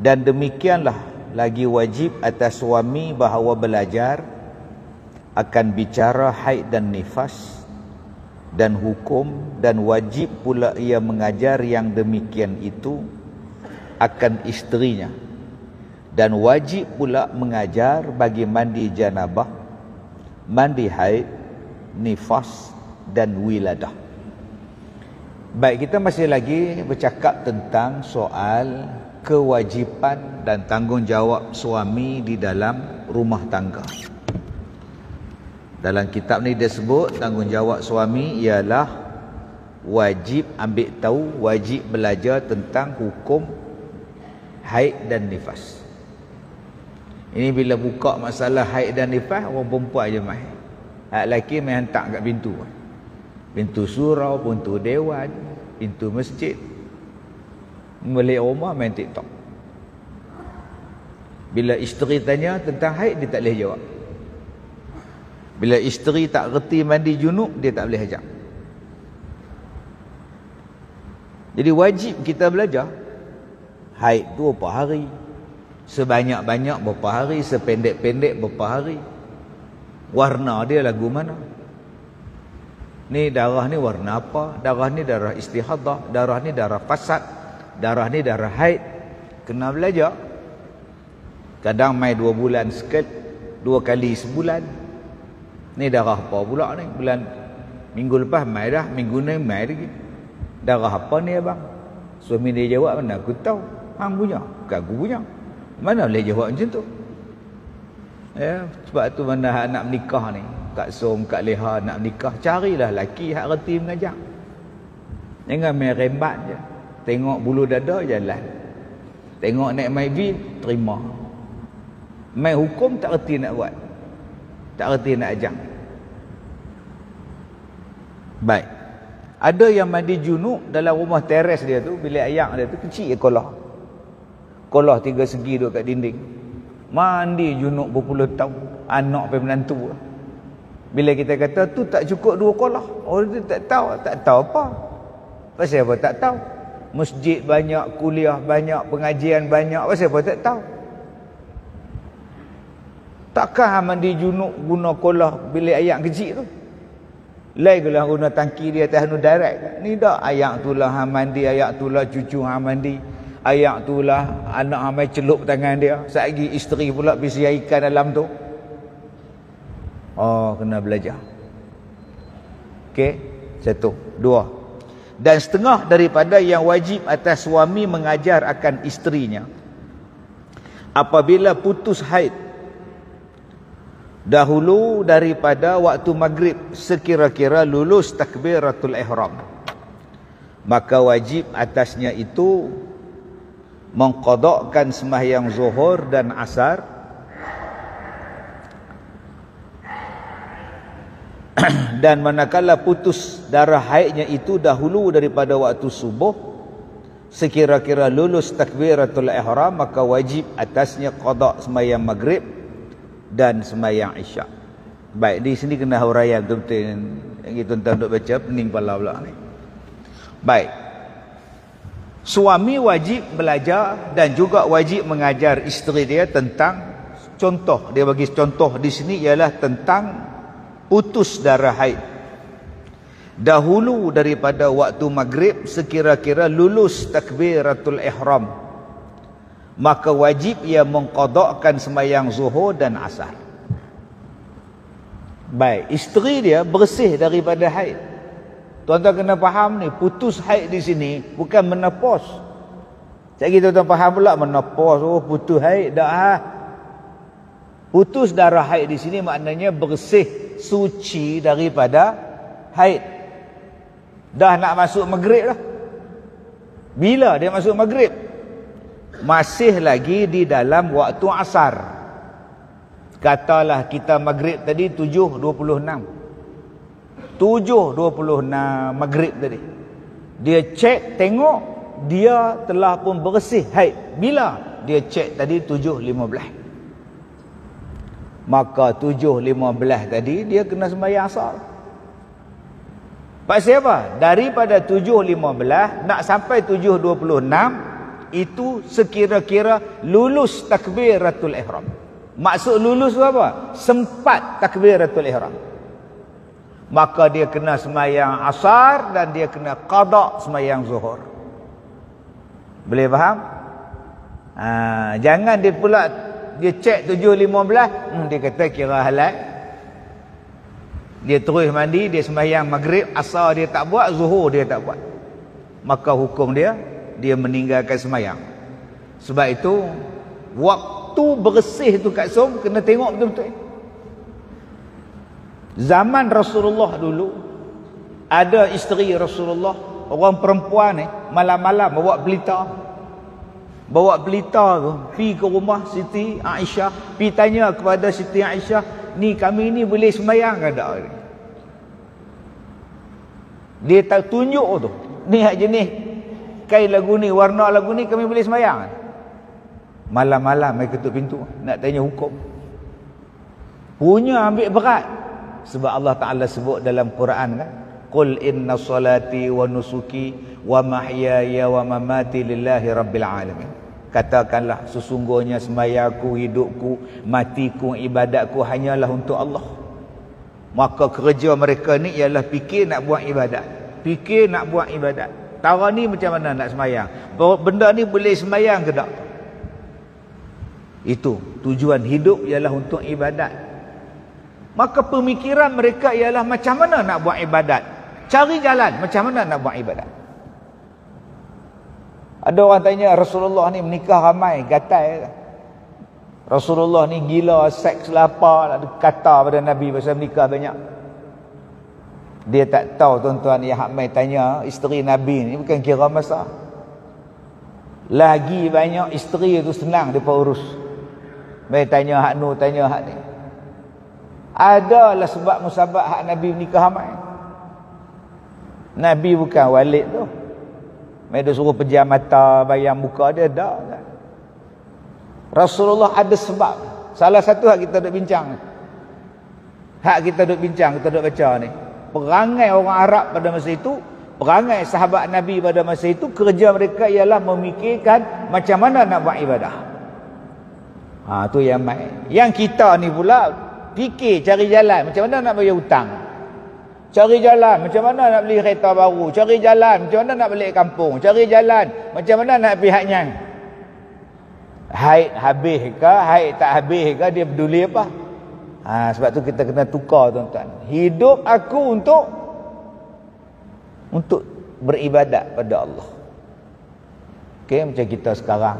Dan demikianlah lagi wajib atas suami bahawa belajar akan bicara haid dan nifas dan hukum, dan wajib pula ia mengajar yang demikian itu akan isterinya, dan wajib pula mengajar bagi mandi janabah, mandi haid, nifas dan wiladah. Baik, kita masih lagi bercakap tentang soal kewajipan dan tanggungjawab suami di dalam rumah tangga. Dalam kitab ni dia sebut tanggungjawab suami ialah wajib ambil tahu, wajib belajar tentang hukum haid dan nifas. Ini bila buka masalah haid dan nifas, orang perempuan je mai. Hak lelaki mai hantar kat pintu. Pintu surau, pintu dewan, pintu masjid. Balik rumah main TikTok. Bila isteri tanya tentang haid, dia tak boleh jawab. Bila isteri tak reti mandi junub, dia tak boleh ajak. Jadi wajib kita belajar. Haid tu berapa hari, sebanyak-banyak berapa hari, sependek-pendek berapa hari, warna dia lagu mana, ni darah ni warna apa, darah ni darah istihadah, darah ni darah fasad, darah ni darah haid. Kena belajar. Kadang mai 2 bulan sekali, 2 kali sebulan. Ni darah apa pula ni? Bulan minggu lepas mai dah, minggu ni mai lagi. Darah apa ni abang? Suami dia jawab, mana aku tahu. Hang punya, bukan aku punya. Mana boleh jawab macam tu? Ya, sebab tu mana hak nak menikah ni, Kak Som, Kak Leha nak menikah, carilah laki hak reti mengajar. Jangan main rembat je. Tengok bulu dada jalan. Tengok naik mai bil, terima. Mai hukum tak reti nak buat. Tak reti nak ajak. Baik. Ada yang mandi junub dalam rumah teres dia tu, bilik ayak dia tu kecil je kolah. Kolah 3 segi duduk kat dinding. Mandi junub berpuluh tahun. Anak pergi menantu. Bila kita kata tu tak cukup 2 kolah, orang tu tak tahu. Tak tahu apa. Pasal apa tak tahu? Masjid banyak, kuliah banyak, pengajian banyak. Pasal apa tak tahu? Takkan mandi junub guna kolah bilik ayak kecil tu? Lain kalau guna tangki di atas nu direct. Ni dak, ayak tu lah hang mandi, ayak tu lah cucu hang mandi, ayak tu lah anak hang mai celup tangan dia. Satgi isteri pula bisi ikan dalam tu. Oh, kena belajar. Okey, 1, 2. Dan setengah daripada yang wajib atas suami mengajar akan isterinya apabila putus haid dahulu daripada waktu maghrib sekira-kira lulus takbiratul ihram, maka wajib atasnya itu mengqadakkan sembahyang zuhur dan asar dan manakala putus darah haidnya itu dahulu daripada waktu subuh sekira-kira lulus takbiratul ihram, maka wajib atasnya qada sembahyang maghrib dan sembahyang isyak. Baik, di sini kena huraian betul-betul yang tuan-tuan duk baca pening kepala pula ni. Baik. Suami wajib belajar dan juga wajib mengajar isteri dia tentang, contoh dia bagi contoh di sini ialah tentang putus darah haid dahulu daripada waktu maghrib sekira-kira lulus takbiratul ihram, maka wajib ia mengqadakkan sembahyang zuhur dan asar. Baik, isteri dia bersih daripada haid. Tuan-tuan kena faham ni, putus haid di sini bukan menopause. Sekali tuan-tuan faham pula menopause, oh putus haid dah ha. Putus darah haid di sini maknanya bersih, suci daripada haid. Dah nak masuk maghrib dah. Bila dia masuk maghrib? Masih lagi di dalam waktu asar. Katalah kita maghrib tadi 7.26. 7.26 maghrib tadi. Dia cek tengok dia telah pun bersih haid. Bila? Dia cek tadi 7.15. Maka 7.15 tadi dia kena sembahyang asar. Pasal apa? Daripada 7.15 nak sampai 7.26, itu sekira-kira lulus takbiratul ihram. Maksud lulus tu apa? Sempat takbiratul ihram. Maka dia kena semayang asar dan dia kena qada semayang zuhur. Boleh faham? Jangan dia pula dia cek 7.15, dia kata kira halal. Dia terus mandi, dia sembahyang maghrib, asar dia tak buat, zuhur dia tak buat. Maka hukum dia meninggalkan sembahyang. Sebab itu waktu bersih tu kat som kena tengok betul-betul. Zaman Rasulullah dulu ada isteri Rasulullah, orang perempuan ni malam-malam bawa pelita tu pi ke rumah Siti Aisyah, pi tanya kepada Siti Aisyah, ni kami ni boleh sembahyang ke tak? Dia tak tunjuk tu, ni hak jenis kain lagu ni, warna lagu ni kami boleh sembahyang. Malam-malam mai ketuk pintu nak tanya hukum. Punya ambil berat. Sebab Allah Ta'ala sebut dalam Quran kan, qul inna salati wa nusuki wa mahyaya wa mamati lillahi rabbil alamin. Katakanlah sesungguhnya sembahyangku, hidupku, matiku, ibadatku hanyalah untuk Allah. Maka kerja mereka ni ialah fikir nak buat ibadat. Fikir nak buat ibadat. Tara ni macam mana nak sembahyang? Benda ni boleh sembahyang ke tak? Itu tujuan hidup ialah untuk ibadat. Maka pemikiran mereka ialah macam mana nak buat ibadat. Cari jalan macam mana nak buat ibadat. Ada orang tanya, Rasulullah ni menikah ramai, gatal. Rasulullah ni gila, seks lapar, kata pada Nabi pasal menikah banyak. Dia tak tahu tuan-tuan yang hak mai tanya, isteri Nabi ni bukan kira masa. Lagi banyak isteri tu senang depa urus. Mai tanya hak nu, tanya hak ni. Adalah sebab musabab hak Nabi menikah ramai. Nabi bukan walid tu. Mai dia suruh pejam mata, bayang muka dia dah. Rasulullah ada sebab. Salah satu hak kita duk bincang. Hak kita duk bincang, kita duk baca ni. Perangai orang Arab pada masa itu, perangai sahabat Nabi pada masa itu, kerja mereka ialah memikirkan macam mana nak buat ibadah. Tu yang mai. Yang kita ni pula fikir cari jalan macam mana nak bayar hutang. Cari jalan macam mana nak beli kereta baru. Cari jalan macam mana nak balik kampung. Cari jalan macam mana nak pergi haknyang. Haid habis ke, haid tak habis ke, dia peduli apa? Sebab tu kita kena tukar tuan-tuan. Hidup aku untuk beribadat pada Allah. Okey, macam kita sekarang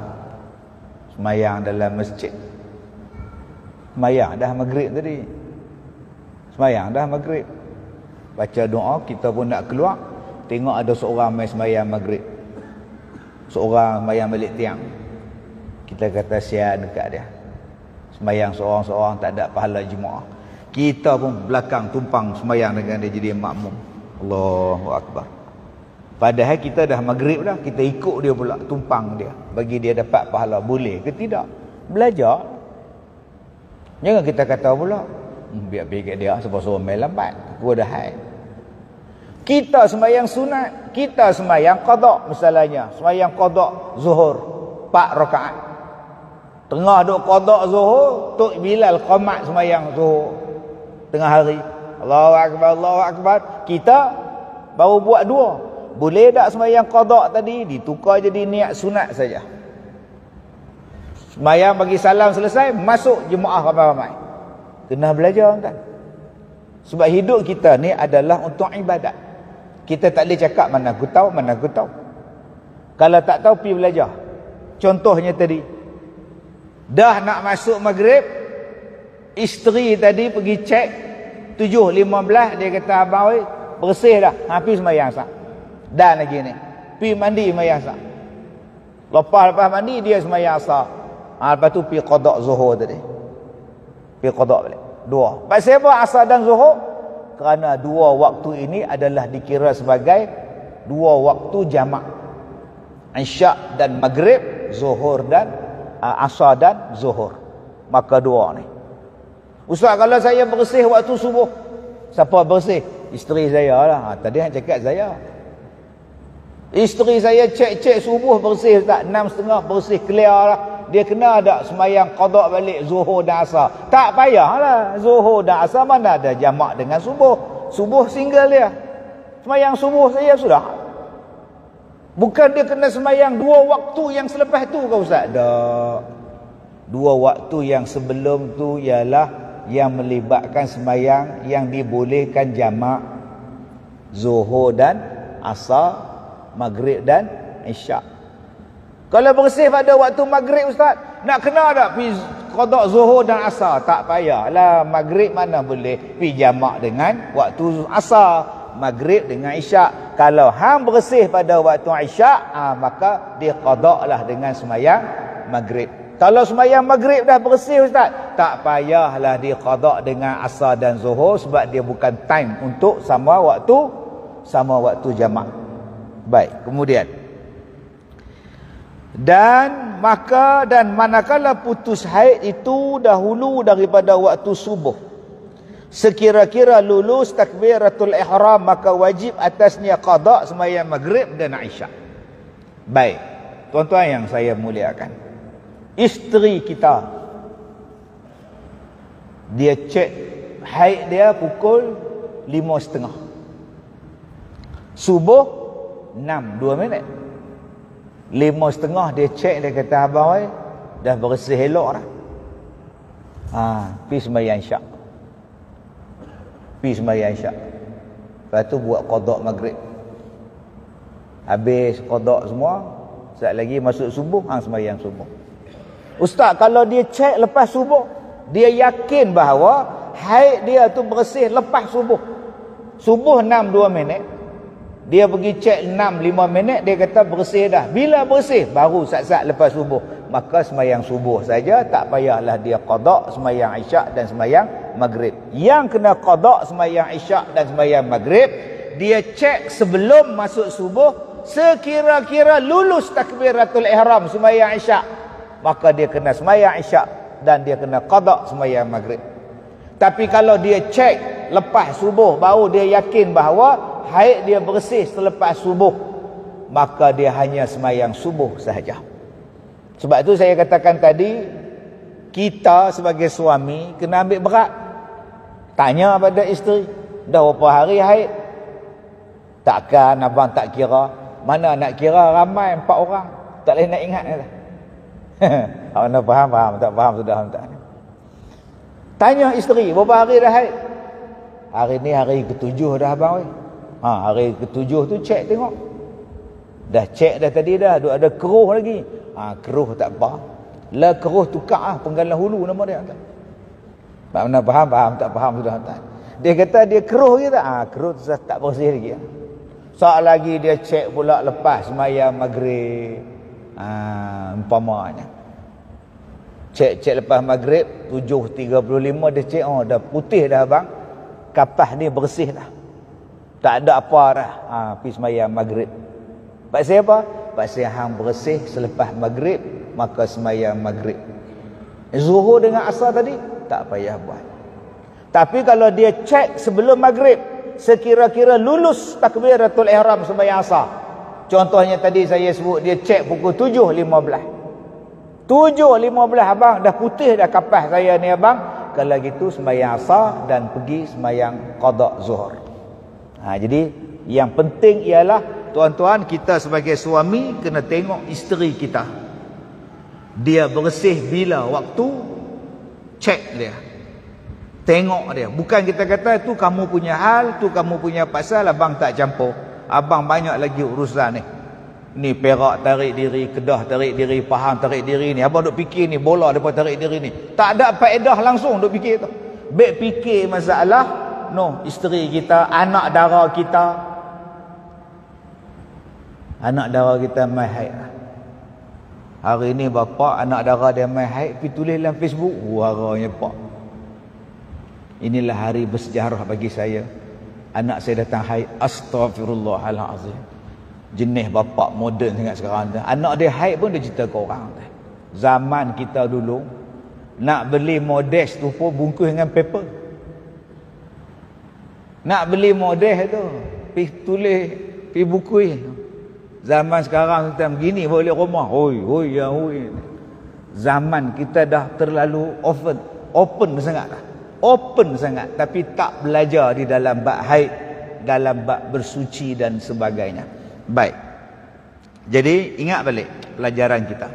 semayang dalam masjid. Semayang dah maghrib tadi. Semayang dah maghrib. Baca doa, kita pun nak keluar. Tengok ada seorang main semayang maghrib. Seorang semayang balik tiang. Kita kata siap dekat dia. Semayang seorang-seorang tak ada pahala jemaah. Kita pun belakang tumpang semayang dengan dia jadi makmum. Allahu Akbar. Padahal kita dah maghrib dah. Kita ikut dia pula, tumpang dia. Bagi dia dapat pahala. Boleh ke tidak? Belajar. Jangan kita kata pula, biar pergi kat dia sebab suruh main lambat. Aku dah haid. Kita sembahyang sunat, kita sembahyang qada misalnya, sembahyang qada zuhur 4 rakaat. Tengah duk qada zuhur, Tok Bilal qamat sembahyang zuhur tengah hari. Allahu akbar, Allahu akbar. Kita baru buat 2. Boleh tak sembahyang qada tadi ditukar jadi niat sunat saja? Sembahyang bagi salam selesai, masuk jemaah ramai-ramai. Kena belajar kan? Sebab hidup kita ni adalah untuk ibadat. Kita tak boleh cakap mana aku tahu, mana aku tahu. Kalau tak tahu, pergi belajar. Contohnya tadi, dah nak masuk maghrib, isteri tadi pergi cek 7.15, dia kata, abang oi, bersih dah, pergi sembahyang sah. Dan lagi ni, pergi mandi sembahyang sah. Lepas mandi, dia sembahyang sah. Lepas tu pergi qada zuhur tadi. Pergi qada balik. 2. Pasal apa asar dan zuhur? Kerana 2 waktu ini adalah dikira sebagai 2 waktu jamak. Isyak dan maghrib, zuhur dan asar dan zuhur. Maka 2 ni. Ustaz, kalau saya bersih waktu subuh, siapa bersih? Isteri saya lah. Tadi yang cakap saya. Isteri saya cek subuh bersih Ustaz, 6.30 bersih clear lah. Dia kena ada semayang qada balik Zuhur dan Asar. Tak payahlah, Zuhur dan Asar mana ada jamak dengan subuh. Subuh single dia. Semayang subuh saya sudah. Bukan dia kena semayang 2 waktu yang selepas tu ke Ustaz? Tak. 2 waktu yang sebelum tu ialah yang melibatkan semayang yang dibolehkan jamak Zuhur dan Asar, Maghrib dan Isyak. Kalau bersih pada waktu Maghrib Ustaz, nak kena tak pergi qada Zuhur dan Asar? Tak payahlah. Maghrib mana boleh pergi jamak dengan waktu Asar, Maghrib dengan Isyak. Kalau hang bersih pada waktu Isyak, maka dia qada lah dengan semayang Maghrib. Kalau semayang Maghrib dah bersih Ustaz, tak payahlah dia qada dengan Asar dan Zuhur, sebab dia bukan time untuk sama waktu jamak. Baik, kemudian dan manakala putus haid itu dahulu daripada waktu subuh, sekira-kira lulus takbiratul ihram, maka wajib atasnya qada sembahyang maghrib dan isyak. Baik, tuan-tuan yang saya muliakan, isteri kita dia cek haid dia pukul 5.30, subuh 6:02 minit. 5.30 dia cek, dia kata abang dah bersih elok dah. Pergi sembahyang isyak. Lepas tu buat qada maghrib. Habis qada semua, sekejap lagi masuk subuh, sembahyang subuh. Ustaz, kalau dia cek lepas subuh, dia yakin bahawa haid dia tu bersih lepas subuh. Subuh 6:02 minit. Dia pergi cek 6:05 minit, dia kata bersih dah. Bila bersih? Baru saat-saat lepas subuh. Maka sembahyang subuh saja, tak payahlah dia qada sembahyang isyak dan sembahyang maghrib. Yang kena qada sembahyang isyak dan sembahyang maghrib, dia cek sebelum masuk subuh, sekira-kira lulus takbiratul ihram sembahyang isyak, maka dia kena sembahyang isyak dan dia kena qada sembahyang maghrib. Tapi kalau dia cek lepas subuh, baru dia yakin bahawa haid dia bersih selepas subuh, maka dia hanya sembahyang subuh sahaja. Sebab tu saya katakan tadi, kita sebagai suami kena ambil berat. Tanya pada isteri, dah berapa hari haid? Takkan abang tak kira? Mana nak kira, ramai 4 orang, tak boleh nak ingat dah. Awak nak faham, tak faham sudah tak. Tanya isteri, berapa hari dah haid? Hari ni hari ke-7 dah abang. Hari ke-7 tu cek tengok. Dah cek dah tadi dah, ada keruh lagi. Keruh tak apa. Lah keruh tukar penggalan hulu nama dia. Tak mana faham, tak faham sudah tak. Dia kata dia keruh je tak? Keruh tu tak bersih lagi. Saat lagi dia cek pula lepas sembahyang maghrib. Umpamanya. Cek lepas maghrib 7.35 dia cek, dah putih dah abang. Kapas ni bersih dah. Tak ada apa dah. Pergi sembahyang maghrib. Pasal apa? Pasal hang bersih selepas maghrib, maka sembahyang maghrib. Zuhur dengan asar tadi tak payah buat. Tapi kalau dia cek sebelum maghrib, sekira-kira lulus takbiratul ihram sembahyang asar. Contohnya tadi saya sebut, dia cek pukul 7.15. 7.15 abang dah putih dah kapas saya ni abang. Kalau gitu sembahyang asar dan pergi sembahyang qada zuhur. Jadi yang penting ialah tuan-tuan, kita sebagai suami kena tengok isteri kita. Dia bersih bila waktu, cek dia. Tengok dia. Bukan kita kata tu kamu punya hal, tu kamu punya pasal, abang tak campur. Abang banyak lagi urusan ni. Ni Perak tarik diri, Kedah tarik diri, Pahang tarik diri ni. Abang duk fikir ni bola depa tarik diri ni. Tak ada faedah langsung duk fikir tu. Baik fikir masalah isteri kita, anak dara kita. Anak dara kita mai haid. Hari ni bapa anak dara dia mai haid, pergi tulis dalam Facebook, haranya pak. Inilah hari bersejarah bagi saya. Anak saya datang haid. Astaghfirullahalazim. Jenis bapa moden sangat sekarang. Anak dia haid pun dia cerita ke orang. Zaman kita dulu, nak beli modest tu pun bungkus dengan paper. Nak beli modest tu, pergi tulis, pergi bukui. Zaman sekarang kita begini boleh rumah. Hoi, hoi, ya hoi. Zaman kita dah terlalu open sangat dah. Open sangat, tapi tak belajar di dalam bab haid, dalam bab bersuci dan sebagainya. Baik. Jadi ingat balik pelajaran kita.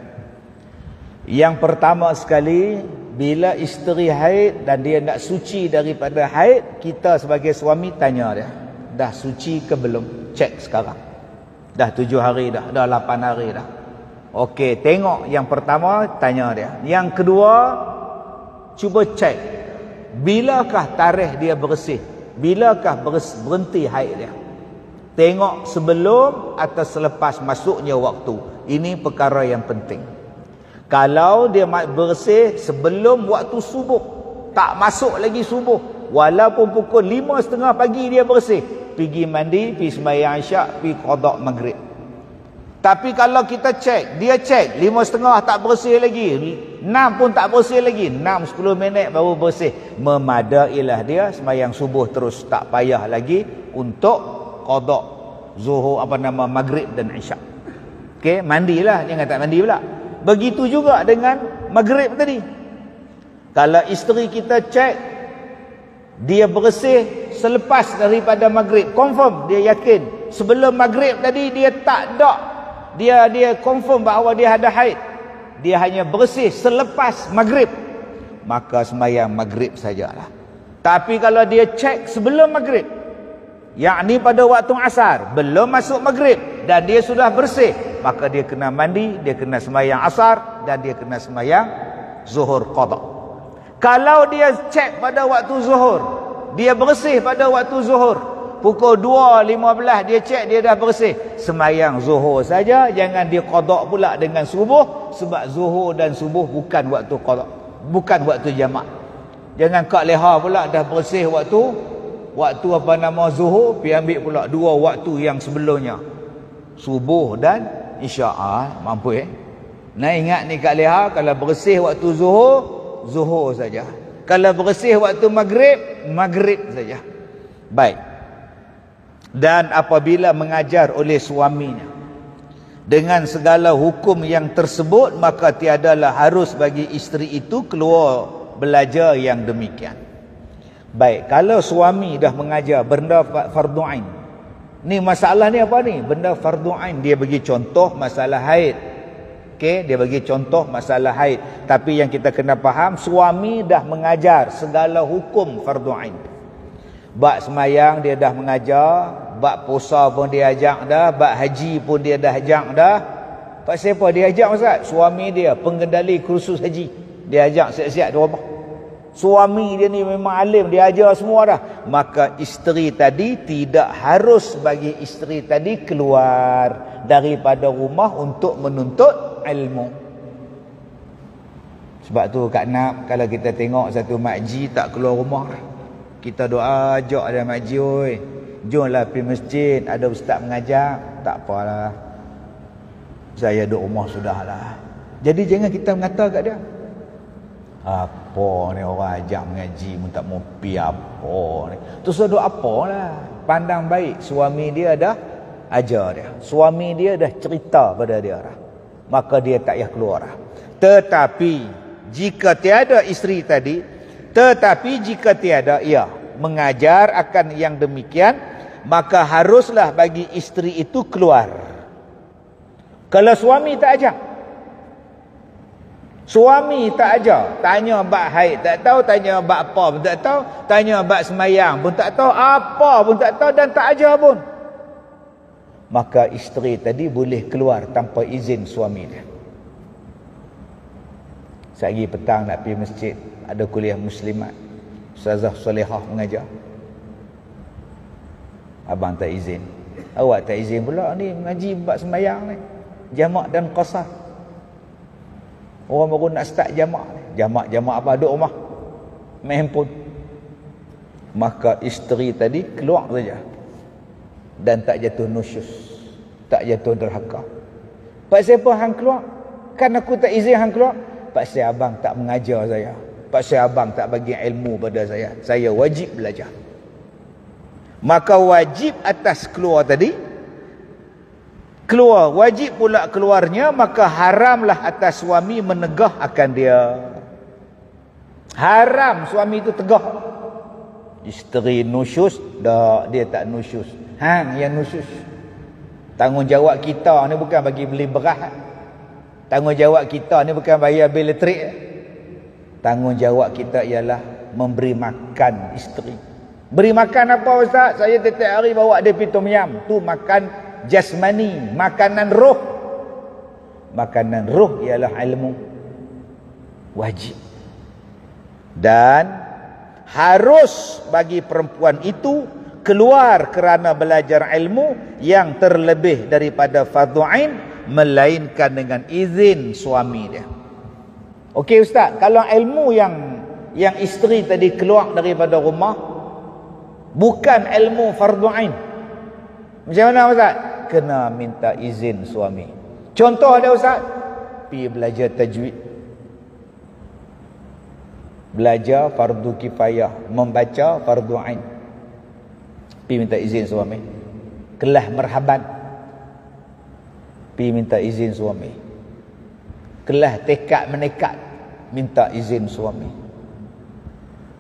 Yang pertama sekali, bila isteri haid dan dia nak suci daripada haid, kita sebagai suami tanya dia, dah suci ke belum? Cek sekarang. Dah 7 hari dah 8 hari dah. Okey, tengok yang pertama, tanya dia. Yang kedua, cuba cek bilakah tarikh dia bersih, bilakah berhenti haid dia. Tengok sebelum atau selepas masuknya waktu. Ini perkara yang penting. Kalau dia bersih sebelum waktu subuh, tak masuk lagi subuh, walaupun pukul 5.30 pagi dia bersih, pergi mandi, pergi sembahyang isyak, pergi qada maghrib. Tapi kalau kita cek, dia cek 5.30 tak bersih lagi, 6 pun tak bersih lagi, 6-10 minit baru bersih, memadailah dia sembahyang subuh terus, tak payah lagi untuk qada zuhur, maghrib dan isyak. Okey, mandilah, jangan tak mandi pula. Begitu juga dengan maghrib tadi. Kalau isteri kita cek dia bersih selepas daripada maghrib, confirm, dia yakin sebelum maghrib tadi dia tak ada, dia confirm bahawa dia ada haid, dia hanya bersih selepas maghrib, maka sembahyang maghrib sajalah. Tapi kalau dia cek sebelum maghrib, yakni pada waktu asar, belum masuk maghrib dan dia sudah bersih, maka dia kena mandi, dia kena sembahyang asar dan dia kena sembahyang zuhur qada. Kalau dia cek pada waktu zuhur, dia bersih pada waktu zuhur, pukul 2.15 dia cek dia dah bersih, sembahyang zuhur saja, jangan dia qada pula dengan subuh, sebab zuhur dan subuh bukan waktu qada, bukan waktu jamak. Jangan kak leha pula dah bersih waktu zuhur, pergi ambil pula dua waktu yang sebelumnya, subuh dan isyak. Mampu Nah ingat ni kak leha, kalau bersih waktu zuhur saja, kalau bersih waktu maghrib saja. Baik. Dan apabila mengajar oleh suaminya dengan segala hukum yang tersebut, maka tiadalah harus bagi isteri itu keluar belajar yang demikian. Baik, kalau suami dah mengajar benda fardu ain, ni masalah ni apa ni? Benda fardu ain, dia bagi contoh masalah haid. Okey, dia bagi contoh masalah haid. Tapi yang kita kena faham, suami dah mengajar segala hukum fardu ain. Bab semayang dia dah mengajar, bab puasa pun dia ajak dah, bab haji pun dia dah ajak dah. Pak siapa dia ajak Ustaz? Suami dia, pengendali kursus haji. Dia ajak siap-siap dia apa? Suami dia ni memang alim, dia ajar semua dah. Maka isteri tadi, tidak harus bagi isteri tadi keluar daripada rumah untuk menuntut ilmu. Sebab tu Kak Nap, kalau kita tengok satu makji tak keluar rumah, kita doa, ajak dia makji, oi, jomlah pergi masjid, ada ustaz mengajar. Tak apalah, saya duduk rumah sudahlah. Jadi jangan kita mengata kat dia, apa ni orang ajak mengaji pun tak mau pi apa ni. Tu sudah apalah. Pandang baik, suami dia dah ajar dia, suami dia dah cerita pada dia dah, maka dia tak payah keluar dah. Tetapi jika tiada isteri tadi, jika tiada ia mengajar akan yang demikian, maka haruslah bagi isteri itu keluar. Kalau suami tak ajar, suami tak ajar, tanya bab haid tak tahu, tanya bab apa pun tak tahu, tanya bab semayang pun tak tahu, apa pun tak tahu dan tak ajar pun, maka isteri tadi boleh keluar tanpa izin suami dia. Sehari petang nak pergi masjid, ada kuliah muslimat, Ustazah Solehah mengajar, abang tak izin, awak tak izin pula ni mengaji bab semayang ni, jamak dan qasar. Orang baru nak start jamak ni, jamak apa, duduk rumah main handphone. Maka isteri tadi keluar saja dan tak jatuh nusyus, tak jatuh derhaka. Pak siapa hang keluar? Kan aku tak izin hang keluar. Pak saya abang tak mengajar saya, pak saya abang tak bagi ilmu pada saya wajib belajar. Maka wajib atas keluar tadi, keluar, wajib pula keluarnya, maka haramlah atas suami menegah akan dia. Haram suami itu tegah. Isteri nusyus, dah dia tak nusyus. Hang yang nusyus. Tanggungjawab kita ni bukan bagi beli beras. Tanggungjawab kita ni bukan bayar bil elektrik. Tanggungjawab kita ialah memberi makan isteri. Beri makan apa ustaz? Saya setiap hari bawa dia pergi tom yam. Tu makan jasmani, makanan roh. Makanan roh ialah ilmu. Wajib. Dan harus bagi perempuan itu keluar kerana belajar ilmu yang terlebih daripada fardhu ain, melainkan dengan izin suami dia. Okey ustaz, kalau ilmu yang isteri tadi keluar daripada rumah bukan ilmu fardhu ain, macam mana ustaz? Kena minta izin suami. Contoh ada ustaz, pergi belajar tajwid, belajar fardu kifayah, membaca fardu ain, pergi minta izin suami. Kelas marhaban, pergi minta izin suami. Kelas tekad menekat, minta izin suami.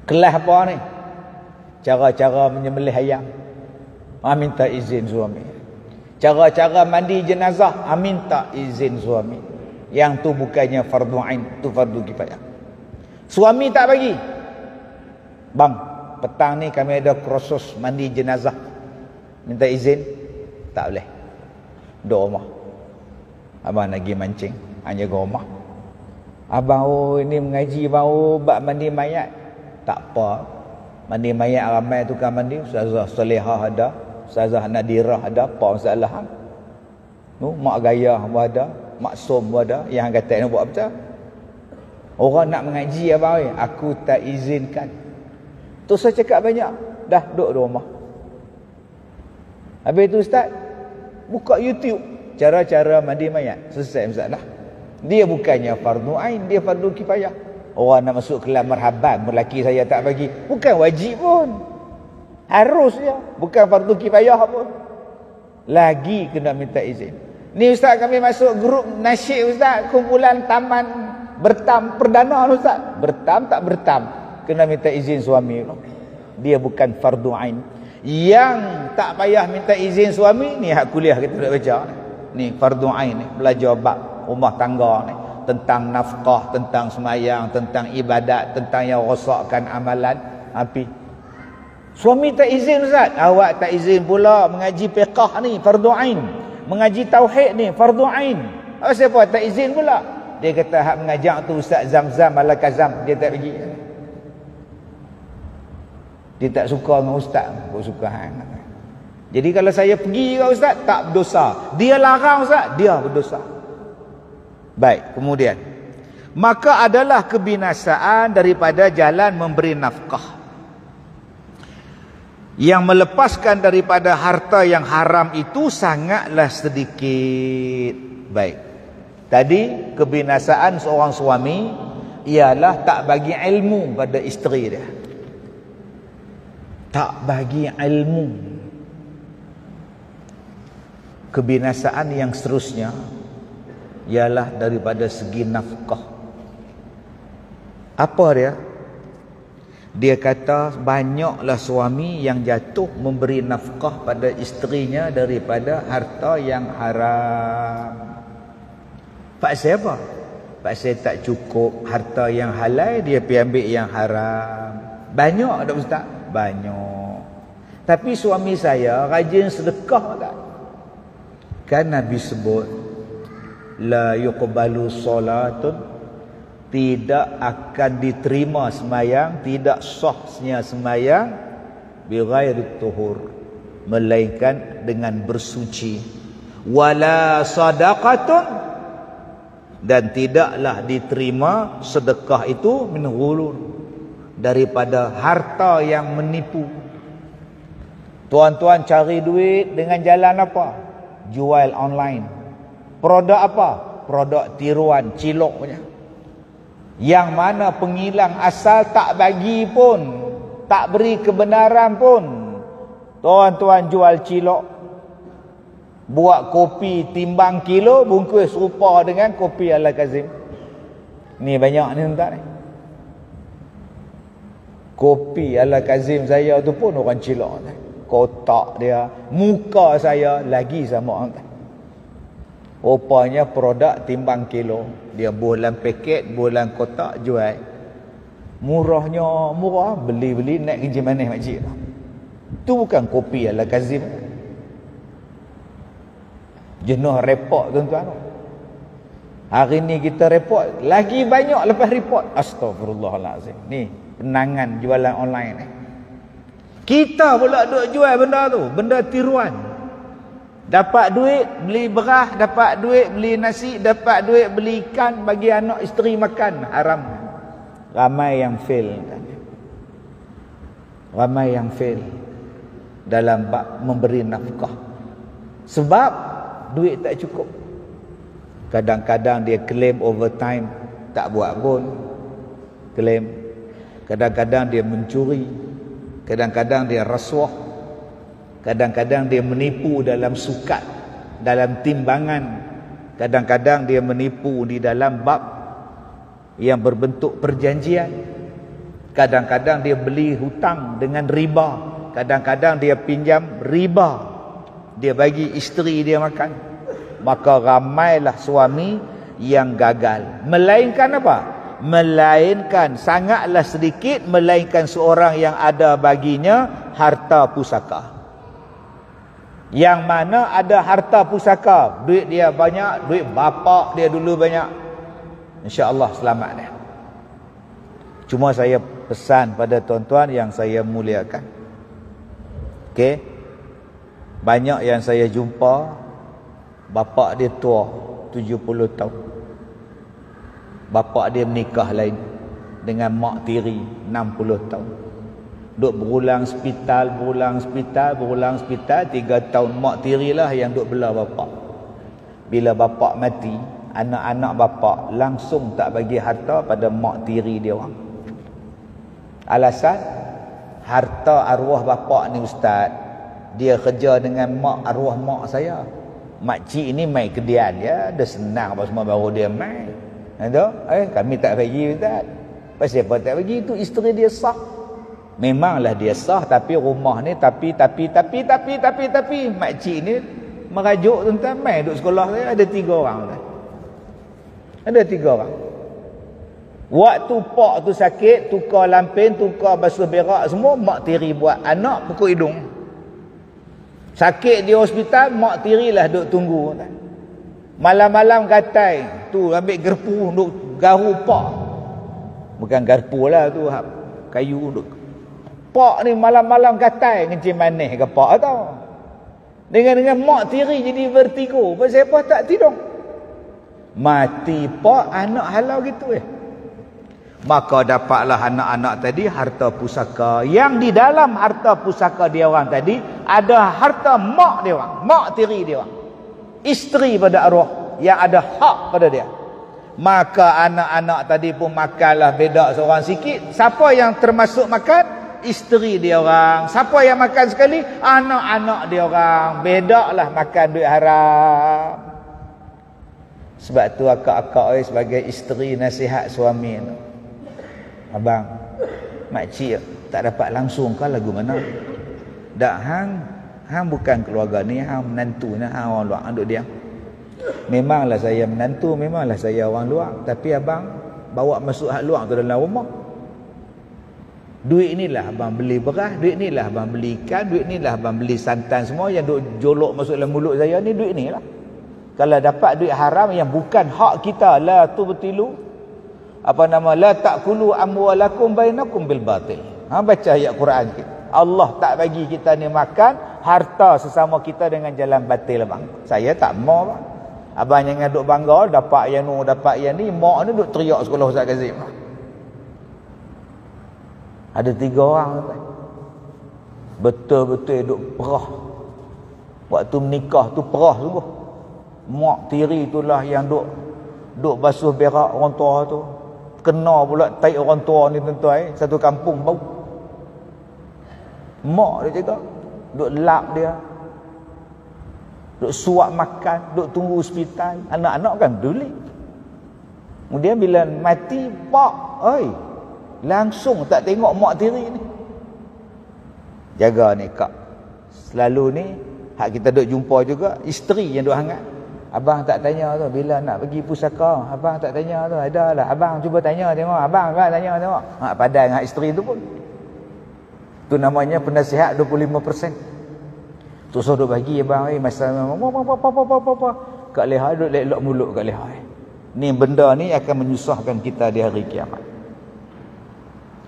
Kelas apa ni? Cara-cara menyembelih ayam, minta izin suami. Cara-cara mandi jenazah, minta izin suami. Yang tu bukannya fardu ain, tu fardu kifayah. Suami tak bagi. Bang, petang ni kami ada kursus mandi jenazah, minta izin. Tak boleh. Duduk rumah. Abang nak pergi mancing, hanya ke rumah. Abang ini mengaji, bang bab mandi mayat. Tak apa. Mandi mayat ramai tukang mandi. Ustazah Salihah ada, Ustazah Nadirah ada, apa masalah? Mak Gayah pun ada, Mak Som pun ada. Yang kata nak buat apa? Orang nak mengaji abang, aku tak izinkan. Tu saya cakap banyak. Dah duduk di rumah. Habis tu ustaz, buka YouTube cara-cara mandi mayat. Selesai masalah. Dia bukannya fardu ain, dia fardu kifayah. Orang nak masuk kelas marhaban, lelaki saya tak bagi, bukan wajib pun, harus je, bukan fardu kifayah pun, lagi kena minta izin. Ni ustaz, kami masuk grup nasyid ustaz, kumpulan taman bertam perdana ustaz. Bertam tak bertam, kena minta izin suami. Dia bukan fardu ain. Yang tak payah minta izin suami ni hak kuliah kita nak baca ni fardu ain ni, belajar bab rumah tangga ni, tentang nafkah, tentang semayang, tentang ibadat, tentang yang rosakkan amalan. Api suami tak izin ustaz, awak tak izin pula mengaji fiqh ni fardu ain, mengaji tauhid ni fardu ain. Siapa tak izin pula? Dia kata hak mengajak tu Ustaz Zamzam Al-Kazam, dia tak pergi. Dia tak suka dengan ustaz, aku suka hang. Jadi kalau saya pergi ke ustaz, tak berdosa. Dia larang ustaz, dia berdosa. Baik, kemudian maka adalah kebinasaan daripada jalan memberi nafkah yang melepaskan daripada harta yang haram itu sangatlah sedikit. Baik, tadi kebinasaan seorang suami ialah tak bagi ilmu pada isteri dia, tak bagi ilmu. Kebinasaan yang seterusnya ialah daripada segi nafkah. Apa dia? Dia kata banyaklah suami yang jatuh memberi nafkah pada isterinya daripada harta yang haram. Pasal apa? Pasal tak cukup harta yang halal, dia pergi ambil yang haram. Banyak tak ustaz? Banyak. Tapi suami saya rajin sedekah tak? Kan Nabi sebut la yuqbalu salatun, tidak akan diterima semayang, tidak sahnya semayang bighairi tuhur, melainkan dengan bersuci. Wala sadaqatun, dan tidaklah diterima sedekah itu min ghulul, daripada harta yang menipu. Tuan-tuan cari duit dengan jalan apa? Jual online. Produk apa? Produk tiruan, cilok punya. Yang mana pengilang asal tak bagi pun, tak beri kebenaran pun, tuan-tuan jual cilok. Buat kopi timbang kilo, bungkus serupa dengan kopi Al-Kazim. Ni banyak ni tuan-tuan ni. Kopi Al-Kazim saya tu pun orang cilok. Kotak dia, muka saya lagi sama orang. Rupanya produk timbang kilo. Dia bulan paket, bulan kotak, jual. Murahnya, murah. Beli-beli naik kerja manis makcik. Tu bukan kopi Al-Kazim. Jenuh repot tuan-tuan. Hari ni kita repot. Lagi banyak lepas repot. Astaghfirullahalazim. Ni penangan jualan online ni. Kita pula duk jual benda tu. Benda tiruan. Dapat duit beli beras, dapat duit beli nasi, dapat duit beli ikan bagi anak isteri makan. Haram. Ramai yang fail. Ramai yang fail dalam bab memberi nafkah. Sebab duit tak cukup. Kadang-kadang dia claim overtime, tak buat pun. Claim. Kadang-kadang dia mencuri. Kadang-kadang dia rasuah. Kadang-kadang dia menipu dalam sukat, dalam timbangan. Kadang-kadang dia menipu di dalam bab yang berbentuk perjanjian. Kadang-kadang dia beli hutang dengan riba. Kadang-kadang dia pinjam riba. Dia bagi isteri dia makan. Maka ramailah suami yang gagal. Melainkan apa? Melainkan sangatlah sedikit, melainkan seorang yang ada baginya harta pusaka. Yang mana ada harta pusaka, duit dia banyak, duit bapak dia dulu banyak, insya-Allah selamat dia. Cuma saya pesan pada tuan-tuan yang saya muliakan. Okey. Banyak yang saya jumpa bapak dia tua 70 tahun. Bapak dia menikah lain dengan mak tiri 60 tahun. Duk berulang hospital, 3 tahun. Mak tiri lah yang duk bela bapak. Bila bapak mati, anak-anak bapak langsung tak bagi harta pada mak tiri dia orang. Alasan harta arwah bapak ni ustaz, dia kerja dengan mak arwah mak saya. Makcik ni mai kedian dia, dah senang apa semua baru dia mai. Kami tak bagi ustaz. Pasal apa tak bagi? Itu isteri dia sah. Memanglah dia sah, tapi rumah ni tapi makcik ni merajuk tuan-tuan, mai duduk sekolah saya ada 3 orang tuan. Ada 3 orang. Waktu pak tu sakit, tukar lampin, tukar basuh berak semua, mak tiri buat. Anak pukul hidung. Sakit di hospital, mak tiri lah duk tunggu. Malam-malam gatai, tu ambil gerpu duk garu pak. Bukan garpu lah tu, kayu duk. Pak ni malam-malam gatai ngencing manis ke pak tau. Dengan mak tiri jadi vertigo. Pasal apa tak tidur? Mati pak, anak halau gitu Maka dapatlah anak-anak tadi harta pusaka. Yang di dalam harta pusaka dia orang tadi ada harta mak dia orang, mak tiri dia orang. Isteri pada arwah yang ada hak pada dia. Maka anak-anak tadi pun makanlah beda seorang sikit. Siapa yang termasuk makan? Isteri dia orang. Siapa yang makan sekali? Anak-anak dia orang. Bedalah makan duit haram. Sebab tu akak-akak sebagai isteri nasihat suami tu. Abang, makcik tak dapat langsung ke lagu mana? Dak hang bukan keluarga ni, hang menantu ni, hang orang luar duduk diam. Memanglah saya menantu, memanglah saya orang luar, tapi abang bawa masuk hak luar tu dalam rumah. Duit inilah abang beli beras, duit inilah abang beli ikan, duit inilah abang beli santan semua yang duk jolok masuk dalam mulut saya ni, duit inilah. Kalau dapat duit haram yang bukan hak kita, la tubtilu la ta'kulu amwalakum bainakum bil batil. Baca ayat Quran sikit. Allah tak bagi kita ni makan harta sesama kita dengan jalan batil bang. Saya tak mau bang. Abang jangan duk bangga dapat yang nu, dapat yang ni. Mak ni duk teriak sekolah Ustaz Kazim. Ada 3 orang betul-betul duk perah. Waktu menikah tu perah sungguh. Mak tiri itulah yang duk basuh berak orang tua tu. Kena pula taik orang tua ni tuan-tuan, satu kampung bau. Mak dia cakap duk lap dia. duk suap makan, duk tunggu hospital. Anak-anak kan peduli. Kemudian bila mati, pak, langsung tak tengok mak tiri ni. Jaga ni kak. Selalu ni hak kita duk jumpa juga isteri yang duk hangat. Abang tak tanya tu bila nak pergi pusaka. Abang tak tanya tu. Adalah abang cuba tanya tengok. Abang kan tanya tengok. Padan dengan isteri tu pun. Tu namanya penasihat 25%. Tu suruh duk bagi abang masa apa. Kak leha duk lelok mulut kat leha. Ni benda ni akan menyusahkan kita di hari kiamat.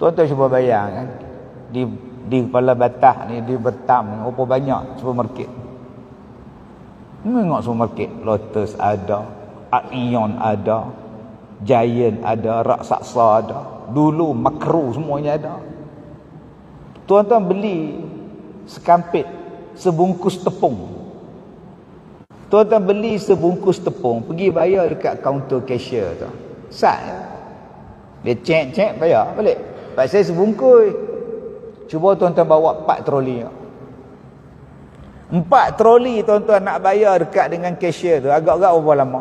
Tuan-tuan cuba bayang kan. Di kepala Batah ni, di Betam, apa banyak supermarket. Tengok supermarket, Lotus ada, Aeon ada, Giant ada, Raksasa ada. Dulu Makro semuanya ada. Tuan-tuan beli sekampit, sebungkus tepung. Tuan-tuan beli sebungkus tepung, pergi bayar dekat kaunter cashier tu. Sat. Dia cek-cek bayar balik. Pak saya sebungkus. Cuba tuan-tuan bawa 4 troli. 4 troli tuan-tuan nak bayar dekat dengan cashier tu. Agak-agak berapa lama?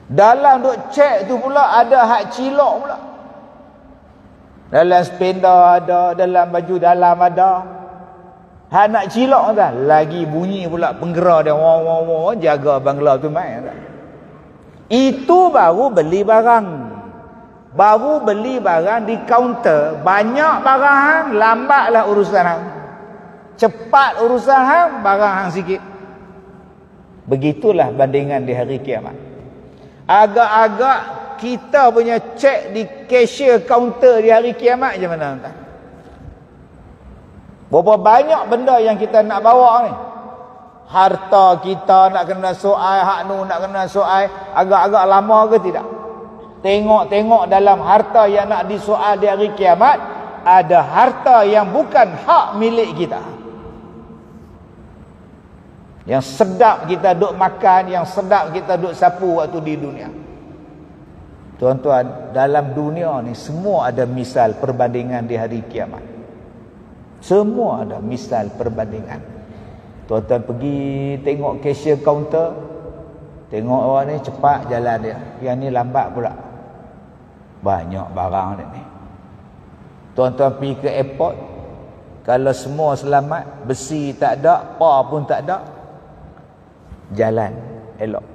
Dalam duk cek tu pula ada hak cilok pula. Dalam spender ada, dalam baju dalam ada. Hak nak cilok tak? Lagi bunyi pula penggerak dia. Wah, jaga bangla tu main tak? Itu baru beli barang. Baru beli barang di kaunter. Banyak barang hang, lambatlah urusan hang. Cepat urusan hang, barang hang sikit. Begitulah bandingan di hari kiamat. Agak-agak kita punya cek di cashier kaunter di hari kiamat je mana tuan? Berapa banyak benda yang kita nak bawa ni? Harta kita nak kena soal, hak nu nak kena soal, agak-agak lama ke tidak? Tengok-tengok dalam harta yang nak disoal di hari kiamat, ada harta yang bukan hak milik kita. Yang sedap kita duk makan, yang sedap kita duk sapu waktu di dunia. Tuan-tuan, dalam dunia ni semua ada misal perbandingan di hari kiamat. Semua ada misal perbandingan. Tuan-tuan pergi tengok cashier counter, tengok orang ni cepat jalan dia, yang ni lambat pula. Banyak barang dia ni. Tuan-tuan pergi ke airport, kalau semua selamat, besi tak ada, apa pun tak ada, jalan elok.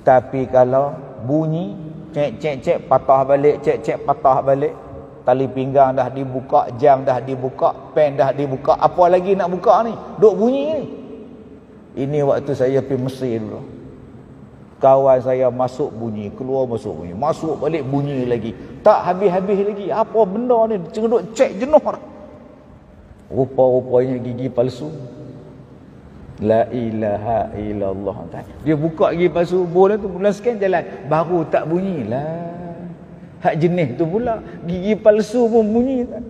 Tapi kalau bunyi, cek, patah balik, cek, patah balik, tali pinggang dah dibuka, jam dah dibuka, pen dah dibuka, apa lagi nak buka ni? Duk bunyi ni. Ini waktu saya pergi Mesir dulu. Kawan saya masuk bunyi, keluar masuk bunyi, masuk balik bunyi lagi. Tak habis-habis lagi. Apa benda ni? Cenderung cek jenuh. Rupa-rupanya gigi palsu. La ilaha illallah. Dia buka gigi palsu, bola tu mula scan jalan. Baru tak bunyi lah. Hak jenis tu pula. Gigi palsu pun bunyi tak.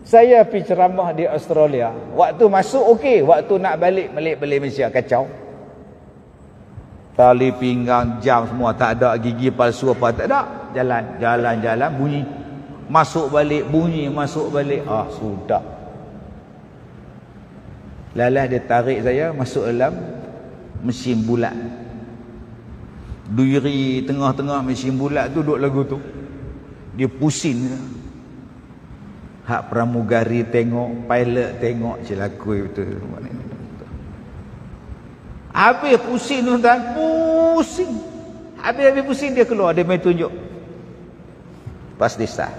Saya pergi ceramah di Australia. Waktu masuk okey, waktu nak balik Malaysia kacau. Tali pinggang, jam semua tak ada, gigi palsu apa tak ada. Jalan bunyi. Masuk balik bunyi, masuk balik. Sudah. Lalah dia tarik saya masuk dalam mesin bulat. Diri tengah-tengah mesin bulat tu duduk lagu tu. Dia pusing. Hak pramugari tengok, pilot tengok, celakui betul. Habis pusing tuan-tuan, pusing. Habis pusing dia keluar, dia main tunjuk. Pasti sah.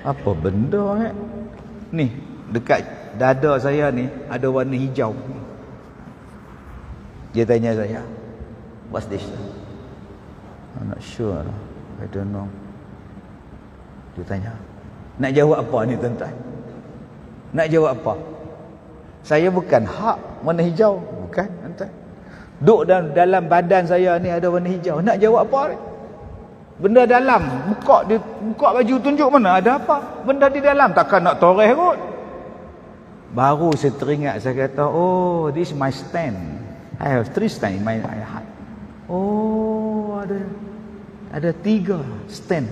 Apa benda ni? Dekat dada saya ni ada warna hijau. Dia tanya saya, what's this? I'm not sure. I don't know. Dia tanya, nak jawab apa ni tuan-tuan? Nak jawab apa? Saya bukan hak warna hijau. Bukan tuan-tuan. Duk dalam badan saya ni ada warna hijau. Nak jawab apa ni? Benda dalam. Buka baju tunjuk mana ada apa? Benda di dalam. Takkan nak toreh kot. Baru saya teringat, saya kata, oh, this is my stand. I have 3 stand in my heart. Oh, ada 3 stand.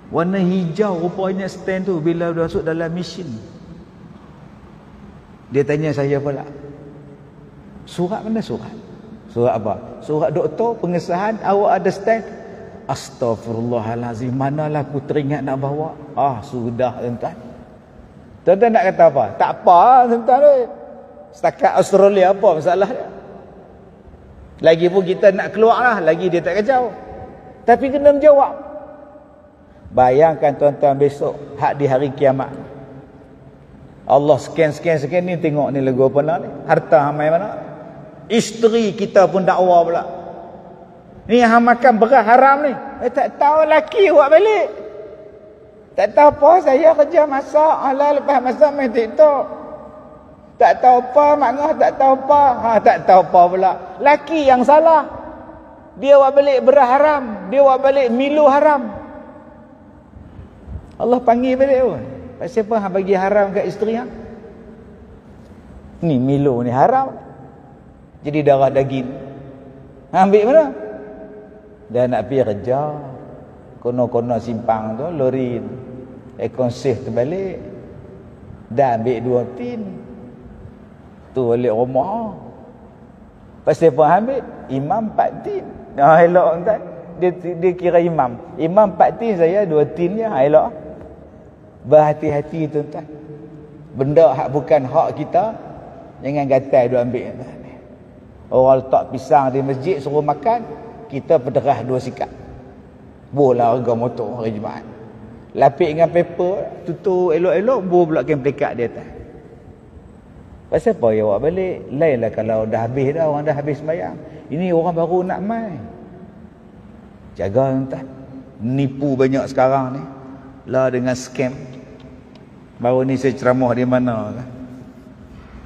Warna hijau rupanya stand tu bila masuk dalam mesin. Dia tanya saya pula, surat mana surat? Surat apa? Surat doktor pengesahan, awak ada stand? Astaghfirullahalazim, manalah aku teringat nak bawa. Sudah tuan-tuan. Tuan-tuan nak kata apa? Tak apa tuan-tuan. Setakat Australia apa masalah dia? Lagi pun kita nak keluar lah, lagi dia tak kacau. Tapi kena menjawab. Bayangkan tuan-tuan besok, hak di hari kiamat. Allah scan ni, tengok ni lagu apa nak ni? Harta hamai mana? Isteri kita pun dakwa pula. Ni hang makan beras haram ni. Tak tahu laki buat balik. Tak tahu apa, saya kerja masak. Alah, lepas masak main TikTok. Tak tahu apa, maknanya tak tahu apa. Tak tahu apa pula. Laki yang salah. Dia buat balik beras haram. Dia buat balik Milo haram. Allah panggil balik pun. Siapa yang bagi haram kat isteri hang? Ni Milo ni haram. Jadi darah daging. Ambil mana? Dah nak pergi kerja. Kono-kono simpang tu, lori ekonsif terbalik. Dah ambil 2 tin. Tu balik rumah. Pasal apa ambil? Imam 4 tin. Elok tuan. Dia kira imam. Imam 4 tin, saya 2 tin je. Elok. Berhati-hati tuan-tuan. Benda hak bukan hak kita, jangan gatal duk ambil. Orang letak pisang di masjid suruh makan, kita pederah 2 sikat. Bola harga motor hari Jumaat. Lapik dengan paper, tutup elok-elok, pula kain pelikat di atas. Pasal apa ya awak balik? Lainlah kalau dah habis dah, orang dah habis sembahyang. Ini orang baru nak mai. Jaga tuan-tuan. Nipu banyak sekarang ni. Lah dengan scam. Baru ni saya ceramah di mana kan?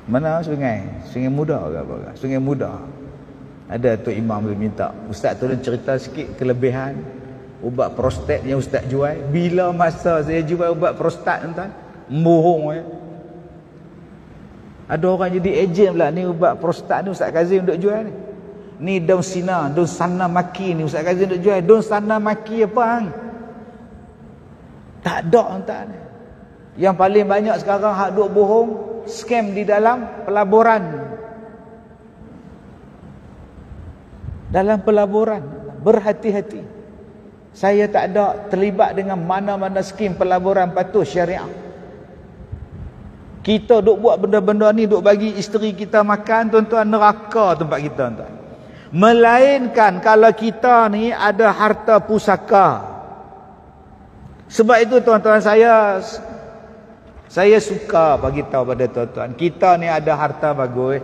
Mana sungai? Sungai Muda ke apa? Sungai Muda. Ada tu imam dia minta, ustaz tolong cerita sikit kelebihan ubat prostat yang ustaz jual. Bila masa saya jual ubat prostat tuan, bohong ya. Ada orang jadi ejen pula, ni ubat prostat ni ustaz Kazim duk jual ni. Ni daun sina, daun sana maki ni ustaz Kazim duk jual. Daun sana maki apa hang? Tak ada tuan. Yang paling banyak sekarang hak duk bohong, scam di dalam pelaburan. Dalam pelaburan, berhati-hati. Saya tak ada terlibat dengan mana-mana skim pelaburan patuh syariah. Kita duk buat benda-benda ni, duk bagi isteri kita makan, tuan-tuan, neraka tempat kita tuan. Melainkan kalau kita ni ada harta pusaka. Sebab itu tuan-tuan, saya suka bagi tahu pada tuan-tuan, kita ni ada harta bagus.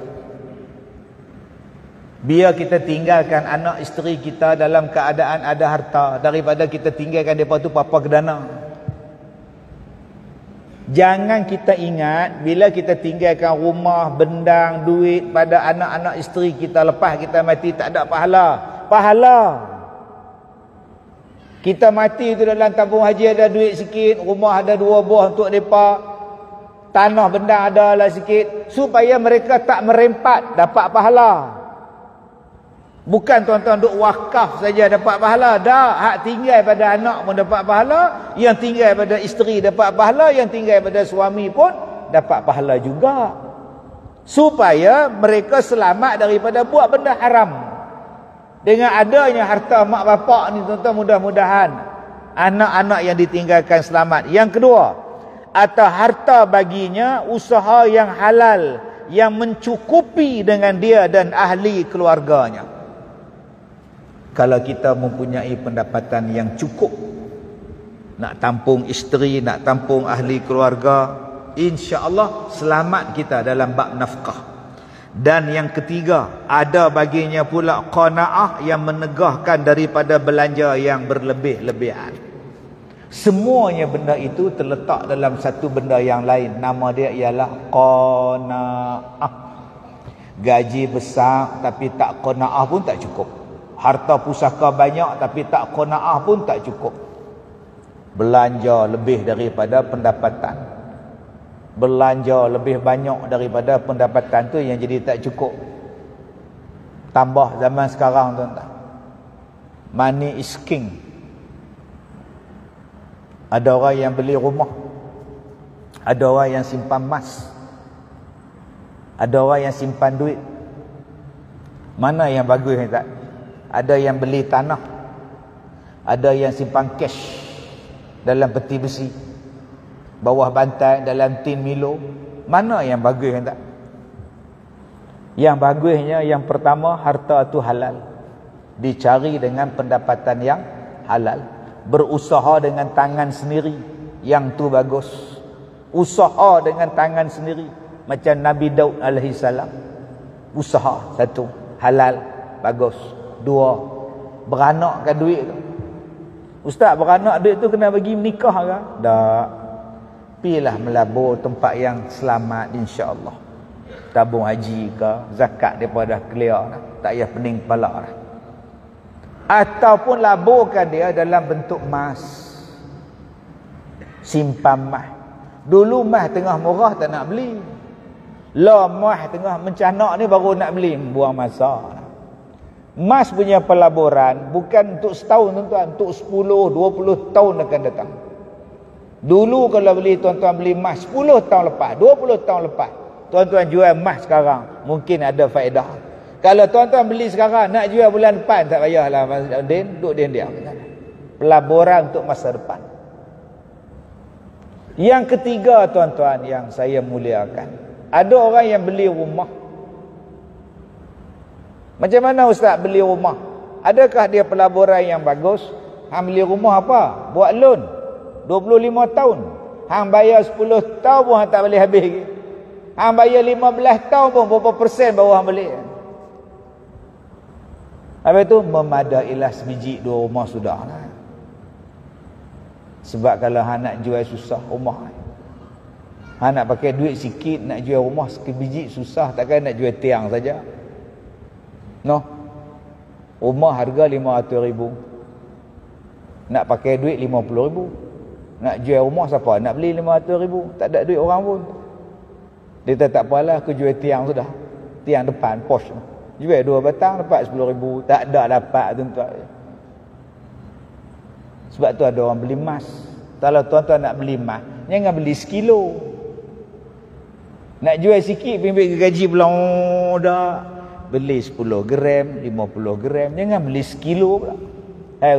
Biar kita tinggalkan anak isteri kita dalam keadaan ada harta, daripada kita tinggalkan mereka tu papa kedana. Jangan kita ingat bila kita tinggalkan rumah, bendang, duit pada anak-anak isteri kita, lepas kita mati tak ada pahala. Pahala. Kita mati tu dalam tabung haji ada duit sikit, rumah ada 2 buah untuk mereka, tanah bendang ada lah sikit, supaya mereka tak merempat dapat pahala. Bukan tuan-tuan duk wakaf saja dapat pahala. Dah, hak tinggal pada anak pun dapat pahala, yang tinggal pada isteri dapat pahala, yang tinggal pada suami pun dapat pahala juga. Supaya mereka selamat daripada buat benda haram. Dengan adanya harta mak bapak ni tuan-tuan, mudah-mudahan anak-anak yang ditinggalkan selamat. Yang kedua, atau harta baginya usaha yang halal, yang mencukupi dengan dia dan ahli keluarganya. Kalau kita mempunyai pendapatan yang cukup, nak tampung isteri, nak tampung ahli keluarga, insya-Allah selamat kita dalam bab nafkah. Dan yang ketiga, ada baginya pula qanaah yang menegahkan daripada belanja yang berlebih-lebihan. Semuanya benda itu terletak dalam satu benda yang lain. Nama dia ialah qanaah. Gaji besar tapi tak qanaah pun tak cukup. Harta pusaka banyak tapi tak qanaah pun tak cukup. Belanja lebih daripada pendapatan, belanja lebih banyak daripada pendapatan tu yang jadi tak cukup. Tambah zaman sekarang tuan-tuan, money is king. Ada orang yang beli rumah, ada orang yang simpan emas, Ada orang yang simpan duit. Mana yang bagus tak? Ada yang beli tanah. Ada yang simpan cash dalam peti besi, bawah bantal, dalam tin Milo. Mana yang bagus tak? Yang bagusnya yang pertama, harta tu halal. Dicari dengan pendapatan yang halal. Berusaha dengan tangan sendiri, yang tu bagus. Usaha dengan tangan sendiri. Macam Nabi Daud alaihi salam. Usaha, satu, halal, bagus. Dua, beranakkan duit tu. Ustaz, beranak duit tu kena bagi menikah ke? Tak. Pilah melabur tempat yang selamat, insya-Allah. Tabung haji ke, zakat daripada dah clear dah. Tak payah pening kepala dah. Ataupun laburkan dia dalam bentuk emas. Simpan emas. Dulu emas tengah murah tak nak beli. Lah emas tengah mencanak ni baru nak beli, buang masa. Emas punya pelaburan bukan untuk setahun tuan-tuan, untuk 10, 20 tahun akan datang. Dulu kalau beli tuan-tuan beli emas 10 tahun lepas, 20 tahun lepas, tuan-tuan jual emas sekarang mungkin ada faedah. Kalau tuan-tuan beli sekarang nak jual bulan depan tak payahlah, duduk diam-diam. Pelaburan untuk masa depan. Yang ketiga tuan-tuan yang saya muliakan, ada orang yang beli rumah. Macam mana ustaz beli rumah? Adakah dia pelaburan yang bagus? Hang beli rumah apa? Buat loan 25 tahun. Hang bayar 10 tahun pun hang tak boleh habis lagi. Hang bayar 15 tahun pun berapa persen baru hang beli. Habis tu memadailah sebiji dua rumah sudah lah. Sebab kalau hang nak jual susah rumah. Hang nak pakai duit sikit nak jual rumah sebiji susah, takkan nak jual tiang saja. No. Rumah harga 500,000. Nak pakai duit 50,000. Nak jual rumah siapa nak beli 500,000? Tak ada duit orang pun. Dia tak apalah, aku jual tiang sudah. Tiang depan pos. Jual 2 batang dapat 10,000. Tak ada dapat tuan-tuan. Sebab tu ada orang beli emas. Kalau tuan-tuan nak beli emas, jangan beli sekilo. Nak jual sikit ambil gaji bulan dah. Beli 10 gram, 50 gram. Jangan beli sekilo pula.